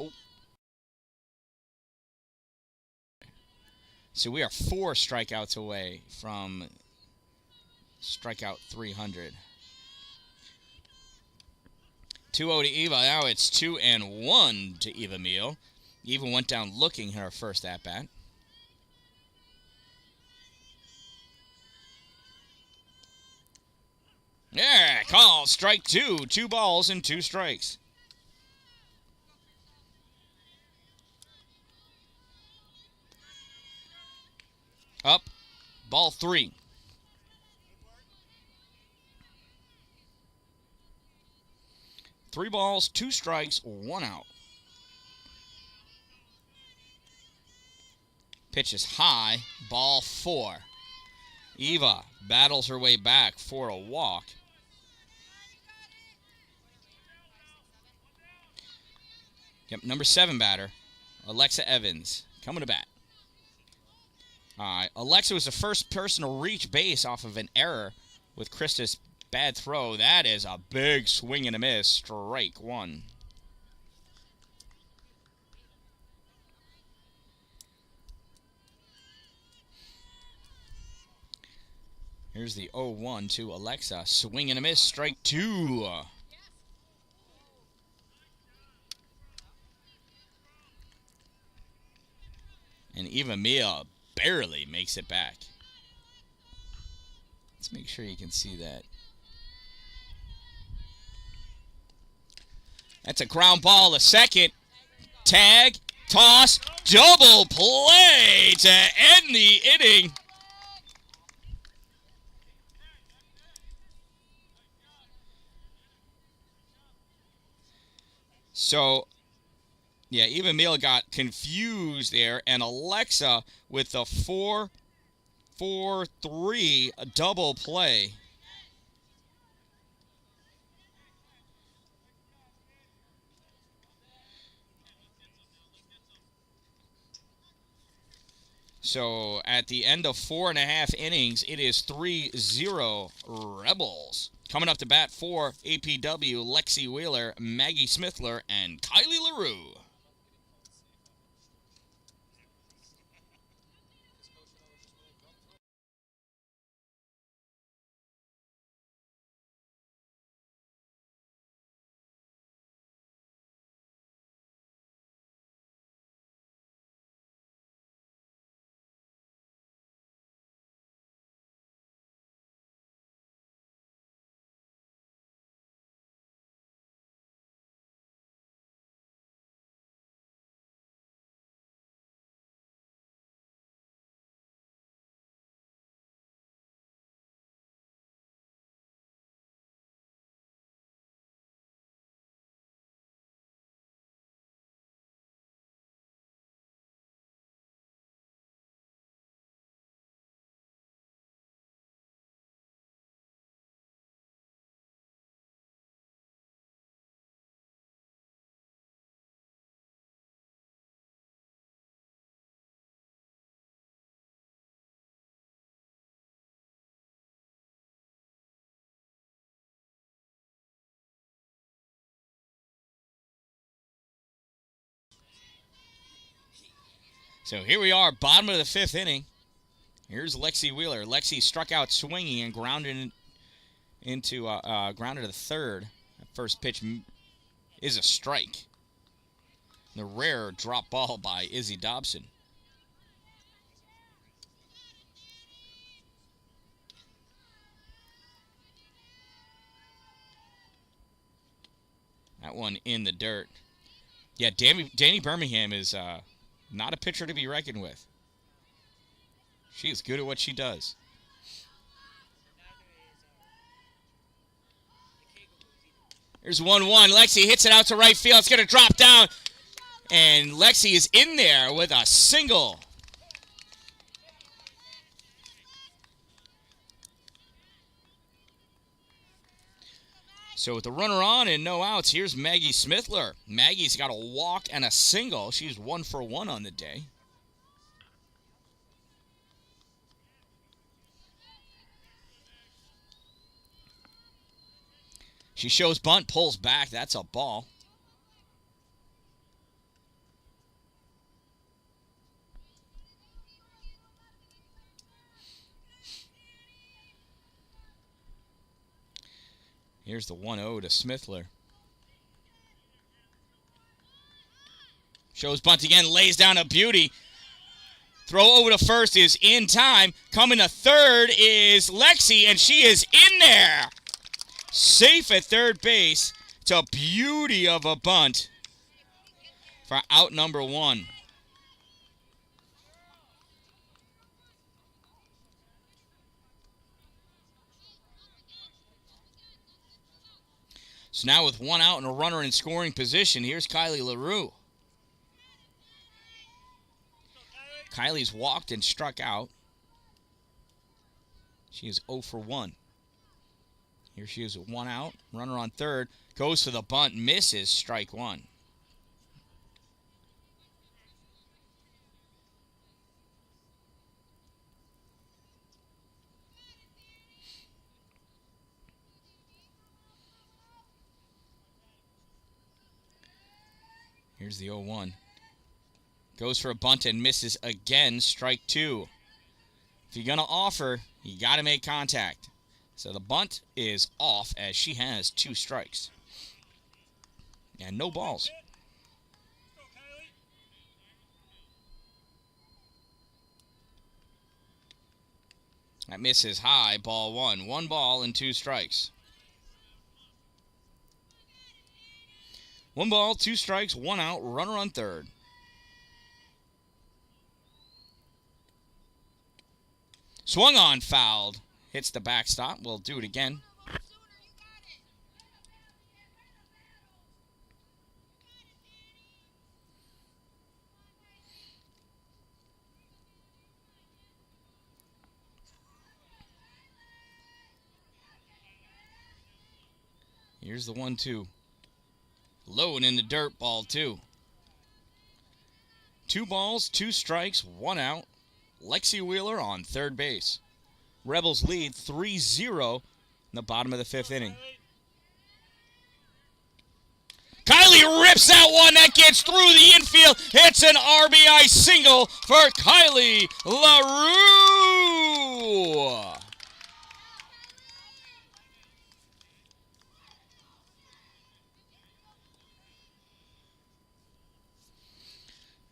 Oh. So we are 4 strikeouts away from strikeout 300. 2-0 to Eva. Now it's 2-1 to Eva Meal. Eva went down looking her first at-bat. Yeah, call strike 2. 2 balls and 2 strikes. Up. Ball 3. Three balls, 2 strikes, 1 out. Pitch is high. Ball 4. Eva battles her way back for a walk. Yep, number 7 batter, Alexa Evans, coming to bat. All right, Alexa was the first person to reach base off of an error with Krista's bad throw. That is a big swing and a miss. Strike 1. Here's the 0-1 to Alexa. Swing and a miss. Strike 2. And Eva Mia barely makes it back. Let's make sure you can see that. That's a ground ball to second. Tag, toss, double play to end the inning. So, yeah, Eva Mila got confused there, and Alexa with the 4-4-3 double play. So at the end of 4.5 innings, it is 3-0 Rebels. Coming up to bat for APW, Lexi Wheeler, Maggie Smithler, and Kylie LaRue. So here we are, bottom of the 5th inning. Here's Lexi Wheeler. Lexi struck out swinging and grounded grounded to the third. That first pitch is a strike. The rare drop ball by Izzy Dobson. That one in the dirt. Yeah, Danny Birmingham is not a pitcher to be reckoned with. She is good at what she does. Here's 1-1. Lexi hits it out to right field. It's going to drop down. And Lexi is in there with a single. So with the runner on and no outs, here's Maggie Smithler. Maggie's got a walk and a single. She's 1 for 1 on the day. She shows bunt, pulls back. That's a ball. Here's the 1-0 to Smithler. Shows bunt again, lays down a beauty. Throw over to first is in time. Coming to third is Lexi, and she is in there. Safe at third base. It's a beauty of a bunt for out number 1. So now with 1 out and a runner in scoring position, here's Kylie LaRue. Kylie's walked and struck out. She is 0 for 1. Here she is with 1 out. Runner on third. Goes for the bunt. Misses. Strike 1. Here's the 0-1. Goes for a bunt and misses again. Strike 2. If you're going to offer, you got to make contact. So the bunt is off as she has 2 strikes. And no balls. That misses high. Ball 1. 1 ball and 2 strikes. 1 ball, 2 strikes, 1 out, runner on third. Swung on, fouled. Hits the backstop. We'll do it again. Here's the 1-2. Low and in the dirt, ball 2. 2 balls, 2 strikes, 1 out. Lexi Wheeler on third base. Rebels lead 3-0 in the bottom of the 5th inning. Kylie rips that one. That gets through the infield. It's an RBI single for Kylie LaRue.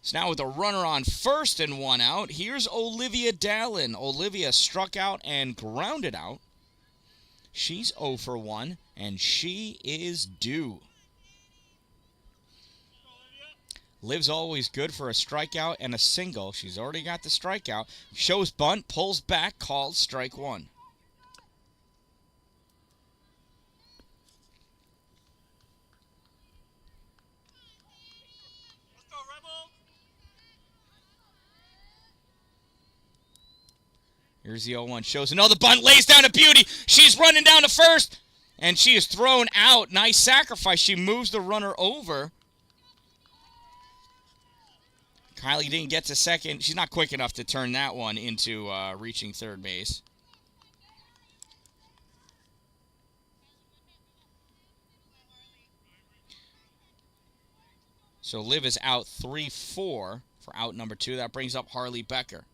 So now with a runner on first and 1 out, here's Olivia Dallin. Olivia struck out and grounded out. She's 0 for 1, and she is due. Liv's always good for a strikeout and a single. She's already got the strikeout. Shows bunt, pulls back, called strike 1. Here's the 0-1. Shows another bunt. Lays down a beauty. She's running down to first. And she is thrown out. Nice sacrifice. She moves the runner over. Kylie didn't get to second. She's not quick enough to turn that one into reaching third base. So Liv is out 3-4 for for out number 2. That brings up Harley Becker.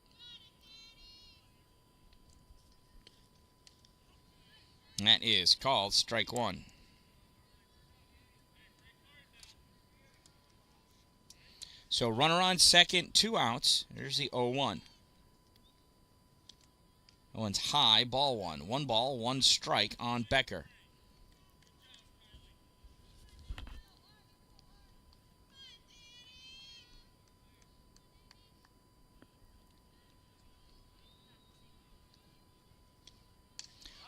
And that is called strike 1. So runner on second, 2 outs. There's the 0-1. That one's high, ball 1. 1 ball, 1 strike on Becker.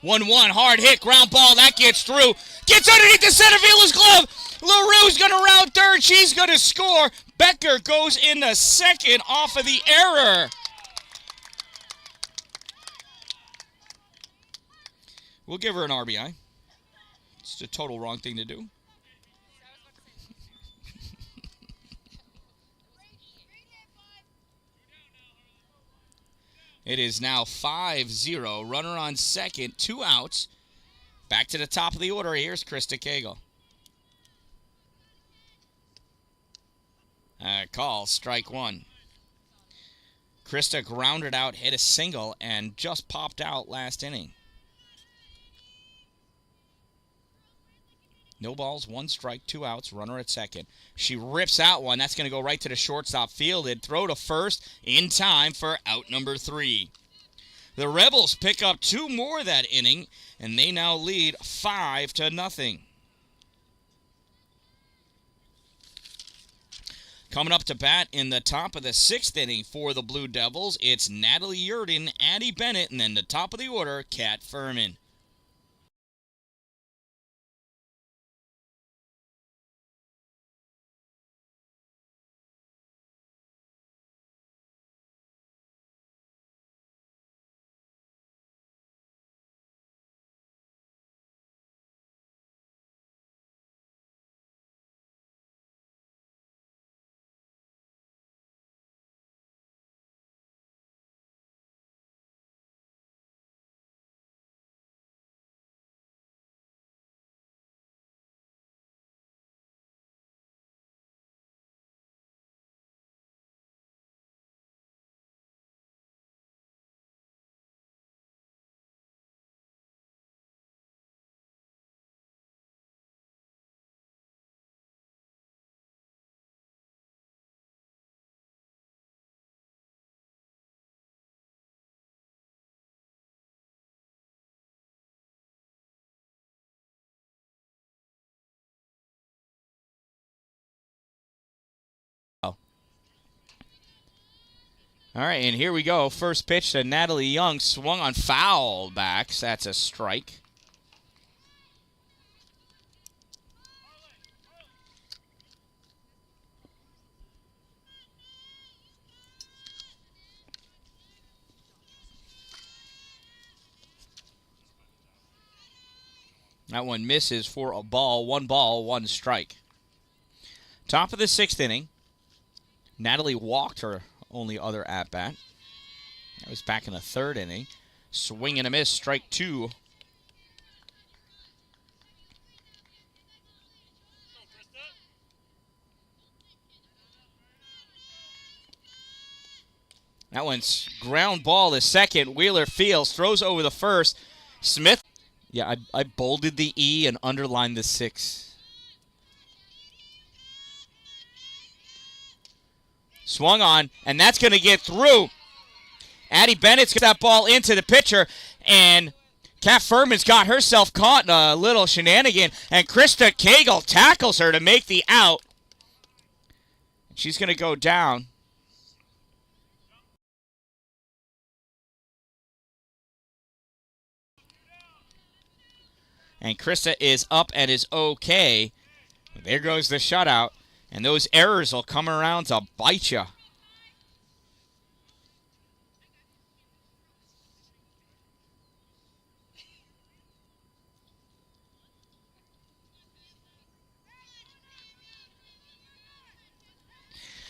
One hard hit, ground ball, that gets through. Gets underneath the center fielder's glove. LaRue's going to round third. She's going to score. Becker goes into second off of the error. We'll give her an RBI. It's the total wrong thing to do. It is now 5-0. Runner on second, 2 outs. Back to the top of the order. Here's Krista Cagle. Call, strike 1. Krista grounded out, hit a single, and just popped out last inning. No balls, 1 strike, 2 outs, runner at second. She rips out one. That's going to go right to the shortstop fielded. Throw to first in time for out number 3. The Rebels pick up 2 more that inning, and they now lead 5-0. Coming up to bat in the top of the 6th inning for the Blue Devils, it's Natalie Yurden, Addie Bennett, and then the top of the order, Kat Furman. All right, and here we go. First pitch to Natalie Young. Swung on foul backs. That's a strike. That one misses for a ball. 1 ball, 1 strike. Top of the 6th inning. Natalie walked her only other at-bat. That was back in the 3rd inning. Swing and a miss, strike 2. That one's ground ball to second. Wheeler fields, throws over the first. Smith. Yeah, I bolded the E and underlined the 6. Swung on, and that's going to get through. Addie Bennett's got that ball into the pitcher, and Kat Furman's got herself caught in a little shenanigan, and Krista Cagle tackles her to make the out. She's going to go down. And Krista is up and is okay. There goes the shutout. And those errors will come around to bite you.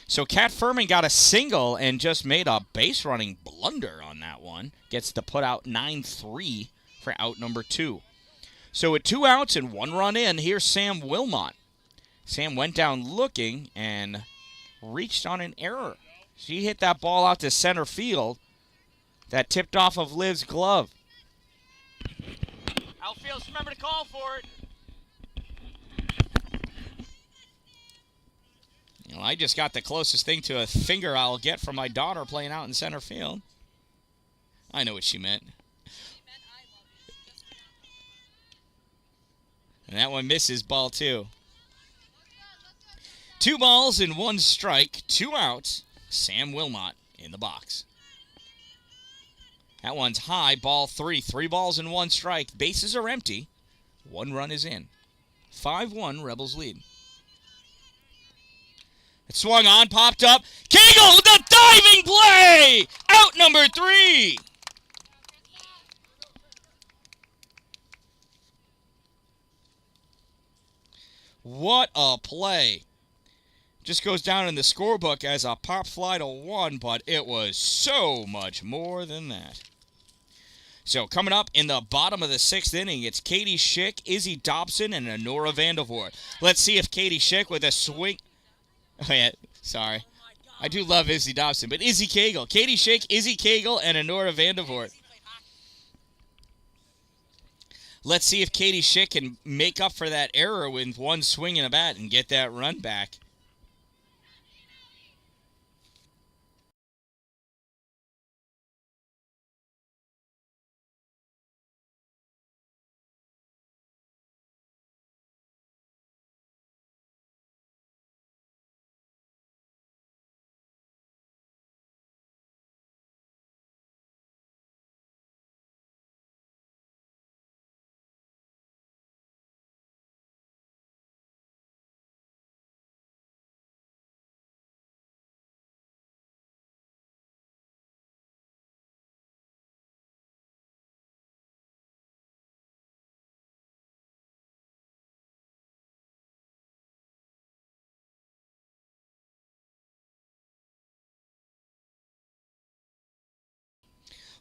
So Kat Furman got a single and just made a base running blunder on that one. Gets to put out 9-3 for out number 2. So with 2 outs and 1 run in, here's Sam Wilmot. Sam went down looking and reached on an error. She hit that ball out to center field. That tipped off of Liv's glove. Outfield, remember to call for it. You know, I just got the closest thing to a finger I'll get from my daughter playing out in center field. I know what she meant. And that one misses, ball 2. 2 balls and 1 strike, 2 outs. Sam Wilmot in the box. That one's high, ball 3. 3 balls and 1 strike. Bases are empty. 1 run is in. 5-1, Rebels lead. It swung on, popped up. Cagle with the diving play! Out number 3! What a play. Just goes down in the scorebook as a pop fly to 1, but it was so much more than that. So coming up in the bottom of the 6th inning, it's Katie Schick, Izzy Dobson, and Honora Vandervoort. Let's see if Katie Schick with a swing... Oh, yeah, sorry. I do love Izzy Dobson, but Izzy Cagle. Katie Schick, Izzy Cagle, and Honora Vandervoort. Let's see if Katie Schick can make up for that error with 1 swing and a bat and get that run back.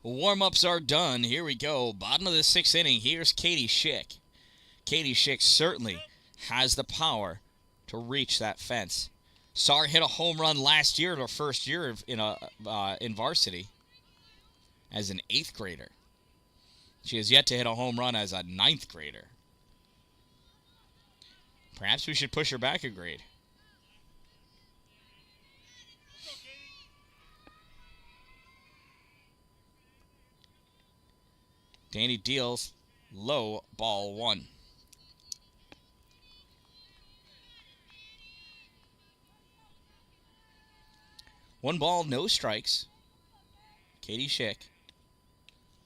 Warm-ups are done. Here we go. Bottom of the 6th inning. Here's Katie Schick. Katie Schick certainly has the power to reach that fence. Saw her hit a home run last year in her first year in varsity as an 8th grader. She has yet to hit a home run as a 9th grader. Perhaps we should push her back a grade. Danny deals low, ball 1. One ball, no strikes. Katie Schick.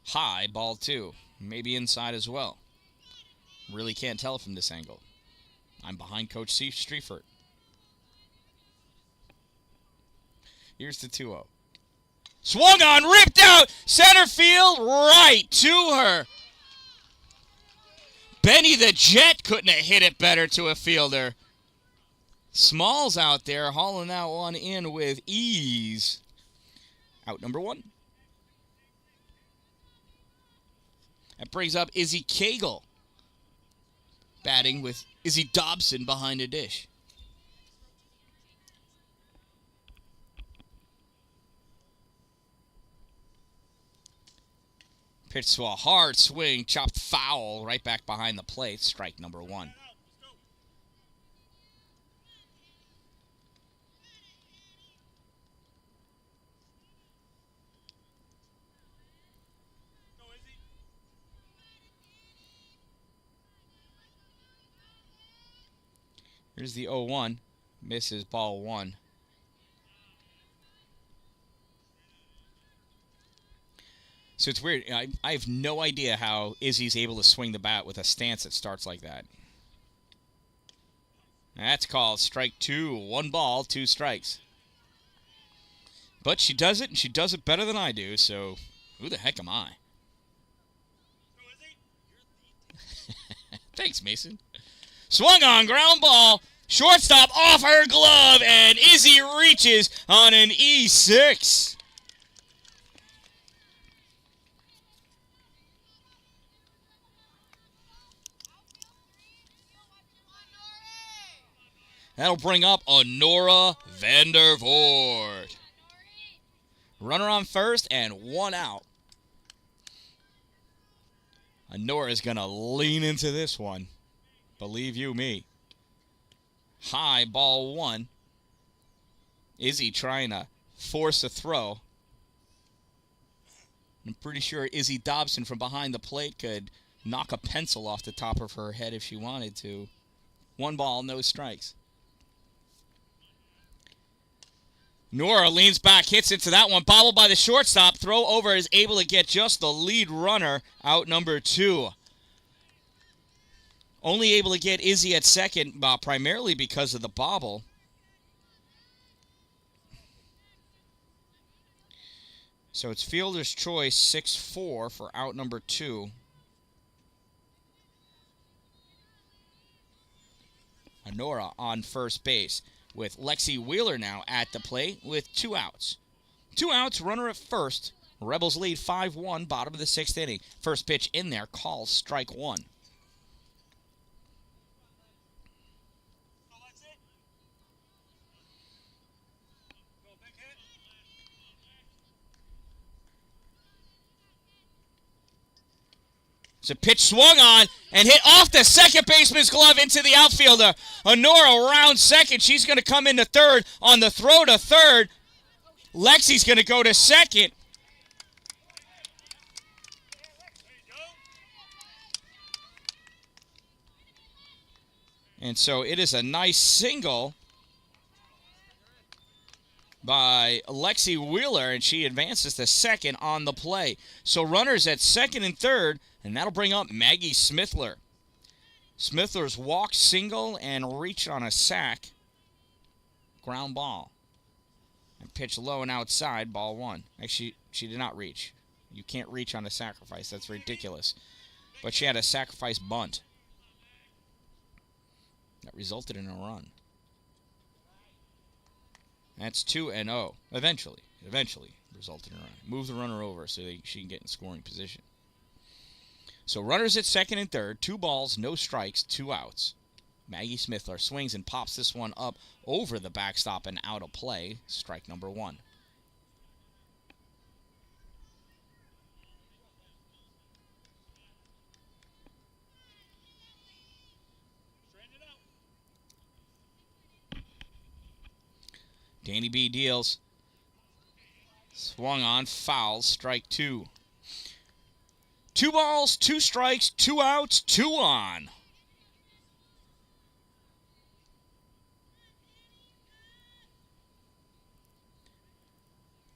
High, ball 2. Maybe inside as well. Really can't tell from this angle. I'm behind Coach Streifert. Here's the 2-0. Swung on, ripped out, center field, right to her. Benny the Jet couldn't have hit it better to a fielder. Smalls out there hauling that one in with ease. Out number 1. That brings up Izzy Cagle. Batting with Izzy Dobson behind a dish. Pitch to a hard swing, chopped foul, right back behind the plate. Strike number 1. Here's the 0-1. Misses ball 1. So it's weird. I have no idea how Izzy's able to swing the bat with a stance that starts like that. That's called strike 2. 1 ball, 2 strikes. But she does it, and she does it better than I do, so who the heck am I? Thanks, Mason. Swung on, ground ball. Shortstop off her glove, and Izzy reaches on an E6. That'll bring up Honora Vandervoort. Runner on first and one out. Honora's going to lean into this one. Believe you me. High, ball one. Izzy trying to force a throw. I'm pretty sure Izzy Dobson from behind the plate could knock a pencil off the top of her head if she wanted to. 1 ball, no strikes. Nora leans back, hits into that one. Bobbled by the shortstop. Throw over is able to get just the lead runner, out number 2. Only able to get Izzy at second, primarily because of the bobble. So it's fielder's choice, 6-4 for out number 2. Honora on first base with Lexi Wheeler now at the plate with 2 outs. 2 outs, runner at first. Rebels lead 5-1, bottom of the 6th inning. First pitch in there, calls strike 1. It's a pitch swung on and hit off the second baseman's glove into the outfielder. Honora around second. She's going to come into third on the throw to third. Lexi's going to go to second. And so it is a nice single by Lexi Wheeler, and she advances to second on the play. So runners at second and third, and that'll bring up Maggie Smithler. Smithler's walk, single, and reach on a sack. Ground ball. And pitch low and outside, ball 1. Actually, she did not reach. You can't reach on a sacrifice. That's ridiculous. But she had a sacrifice bunt. That resulted in a run. That's 2-0. Eventually resulted in a run. Move the runner over so she can get in scoring position. So runners at second and third, 2 balls, no strikes, 2 outs. Maggie Smithler swings and pops this one up over the backstop and out of play. Strike number 1. Danny B deals. Swung on, foul, strike 2. 2 balls, 2 strikes, 2 outs, 2 on.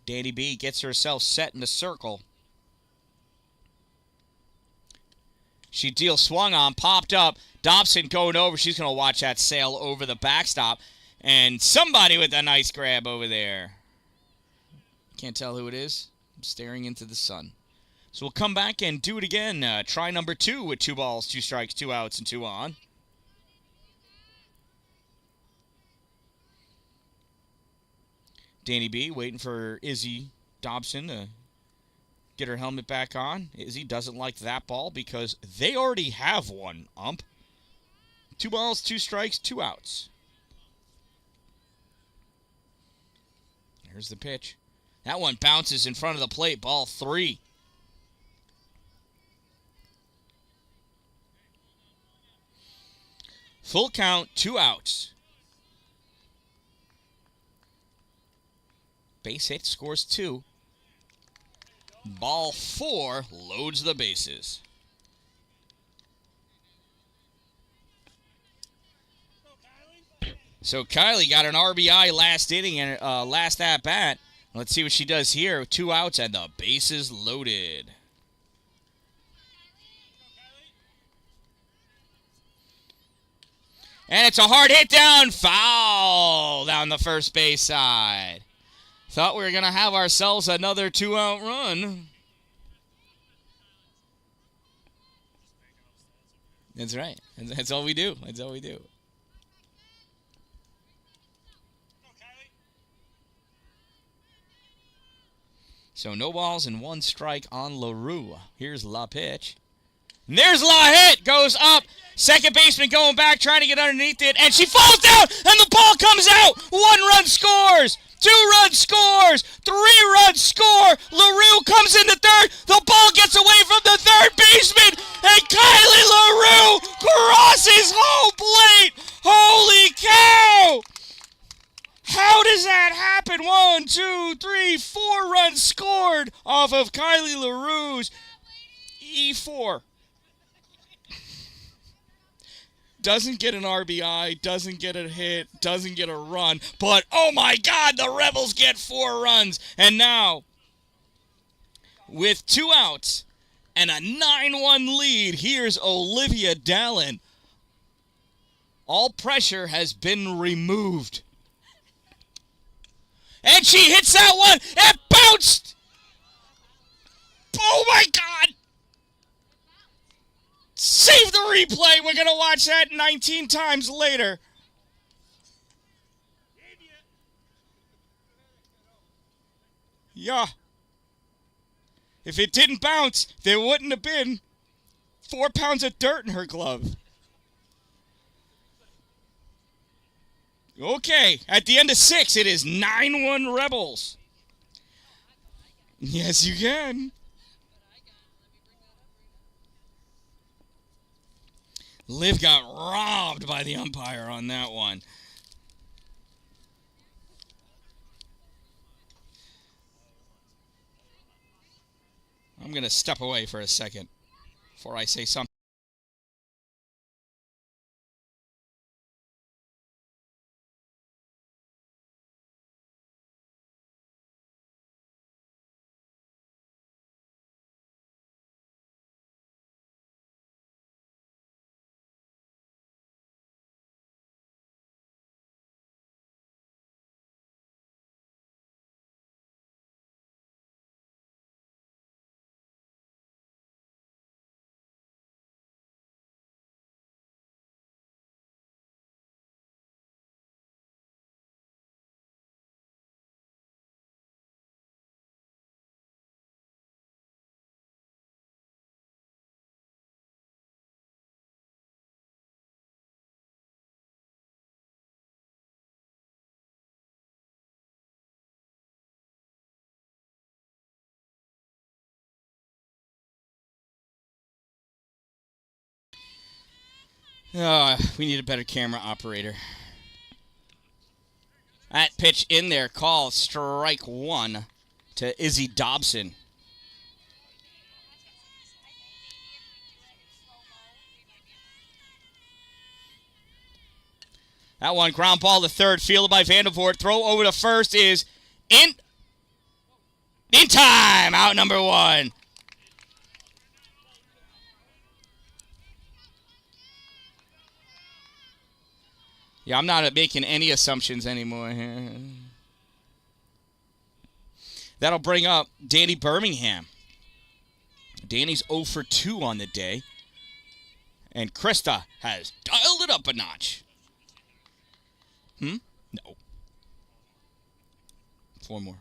Danny B gets herself set in the circle. She deals, swung on, popped up. Dobson going over. She's going to watch that sail over the backstop. And somebody with a nice grab over there. Can't tell who it is. I'm staring into the sun. So we'll come back and do it again. Try number 2 with 2 balls, 2 strikes, 2 outs, and 2 on. Danny B waiting for Izzy Dobson to get her helmet back on. Izzy doesn't like that ball because they already have one, ump. 2 balls, 2 strikes, 2 outs. Here's the pitch. That one bounces in front of the plate. Ball 3. Full count, 2 outs. Base hit, scores 2. Ball 4 loads the bases. So Kylie got an RBI last inning and last at bat. Let's see what she does here. 2 outs and the bases loaded. And it's a hard hit down, foul down the first base side. Thought we were going to have ourselves another 2-out run. That's right. That's all we do. That's all we do. So no balls and 1 strike on LaRue. Here's La pitch. And there's La Hit, goes up. Second baseman going back, trying to get underneath it, and she falls down, and the ball comes out. 1 run scores. 2 runs scores. 3 runs score. LaRue comes into third. The ball gets away from the third baseman, and Kylie LaRue crosses home plate. Holy cow! How does that happen? 1, 2, 3, 4 runs scored off of Kylie LaRue's E4. Doesn't get an RBI, doesn't get a hit, doesn't get a run. But, oh my God, the Rebels get 4 runs. And now, with 2 outs and a 9-1 lead, here's Olivia Dallin. All pressure has been removed. And she hits that one. It bounced. Oh my God. Save the replay. We're going to watch that 19 times later. Yeah. If it didn't bounce, there wouldn't have been 4 pounds of dirt in her glove. Okay, at the end of 6, it is 9-1 Rebels. Yes, you can. Liv got robbed by the umpire on that one. I'm going to step away for a second before I say something. We need a better camera operator. That pitch in there, call strike 1 to Izzy Dobson. That one, ground ball to third, fielded by Vandervoort. Throw over to first is in time. Out number 1. Yeah, I'm not making any assumptions anymore here. That'll bring up Danny Birmingham. Danny's 0 for 2 on the day. And Krista has dialed it up a notch. No. 4 more.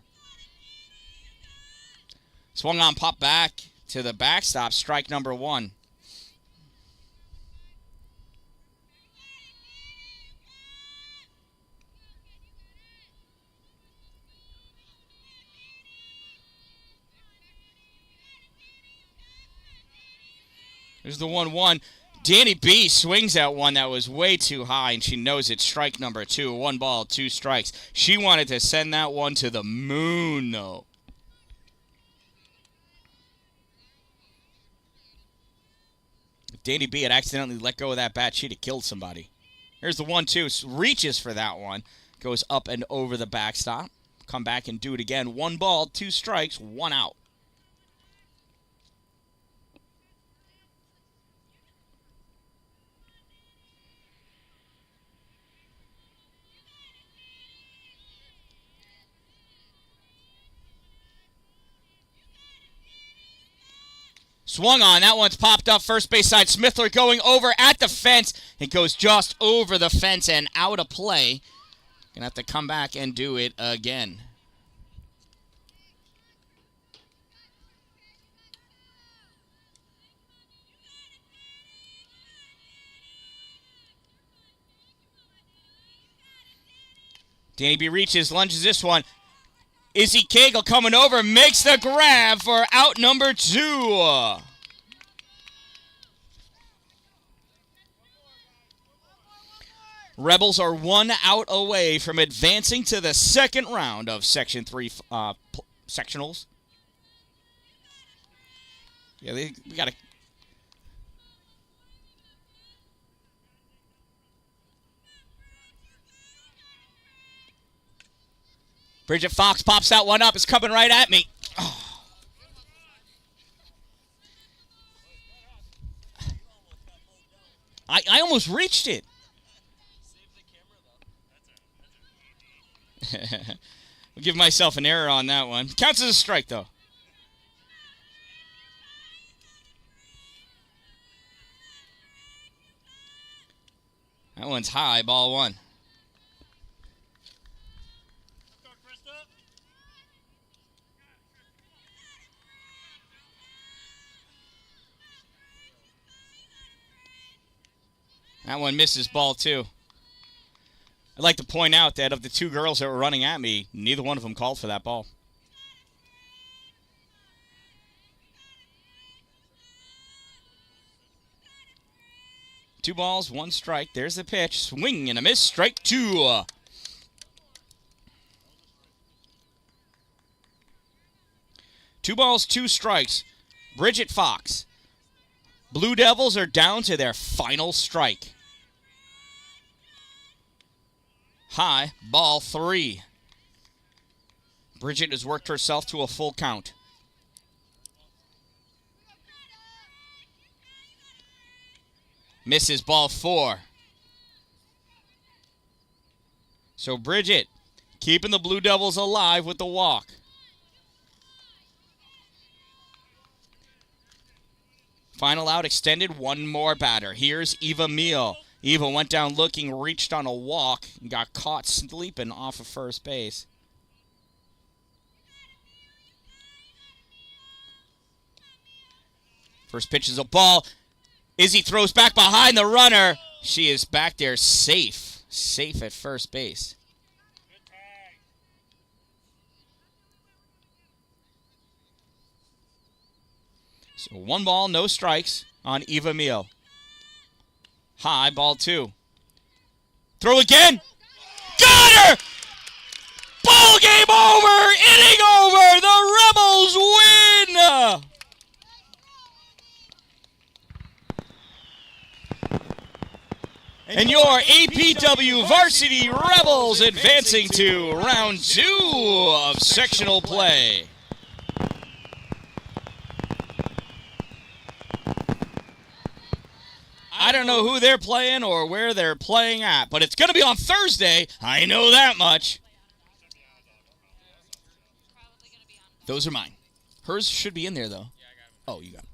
Swung on, pop back to the backstop. Strike number 1. There's the 1-1. Danny B swings at one that was way too high, and she knows it's strike number 2. 1 ball, 2 strikes. She wanted to send that one to the moon, though. If Danny B had accidentally let go of that bat, she'd have killed somebody. Here's the 1-2. Reaches for that one. Goes up and over the backstop. Come back and do it again. 1 ball, 2 strikes, 1 out. Swung on. That one's popped up. First base side. Smithler going over at the fence. It goes just over the fence and out of play. Gonna have to come back and do it again. Danny B reaches, lunges this one. Izzy Cagle coming over, makes the grab for out number 2. Rebels are 1 out away from advancing to the second round of Section 3 sectionals. Yeah, we got to... Bridget Fox pops that one up. It's coming right at me. Oh. I almost reached it. I'll give myself an error on that one. Counts as a strike, though. That one's high, ball 1. That one misses, ball 2. I'd like to point out that of the 2 girls that were running at me, neither one of them called for that ball. Two balls, 1 strike. There's the pitch. Swing and a miss. Strike 2. Two balls, 2 strikes. Bridget Fox. Blue Devils are down to their final strike. High, ball 3. Bridget has worked herself to a full count. Misses, ball 4. So Bridget keeping the Blue Devils alive with the walk. Final out extended, 1 more batter. Here's Eva Meal. Eva went down looking, reached on a walk, and got caught sleeping off of first base. First pitch is a ball. Izzy throws back behind the runner. She is back there safe. Safe at first base. So 1 ball, no strikes on Eva Meal. High, ball 2. Throw again. Got her! Ball game over! Inning over! The Rebels win! And your APW Varsity Rebels advancing to round 2 of sectional play. I don't know who they're playing or where they're playing at, but it's going to be on Thursday. I know that much. Those are mine. Hers should be in there, though. Oh, you got it.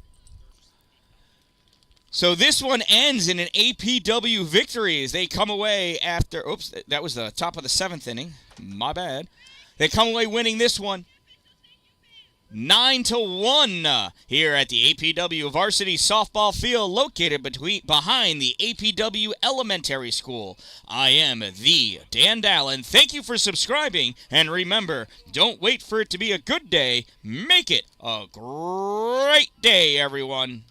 So this one ends in an APW victory as they come away after... Oops, that was the top of the 7th inning. My bad. They come away winning this one 9-1 here at the APW Varsity Softball Field located behind the APW Elementary School. I am the Dan-Dalin. Thank you for subscribing, and remember, don't wait for it to be a good day. Make it a great day, everyone.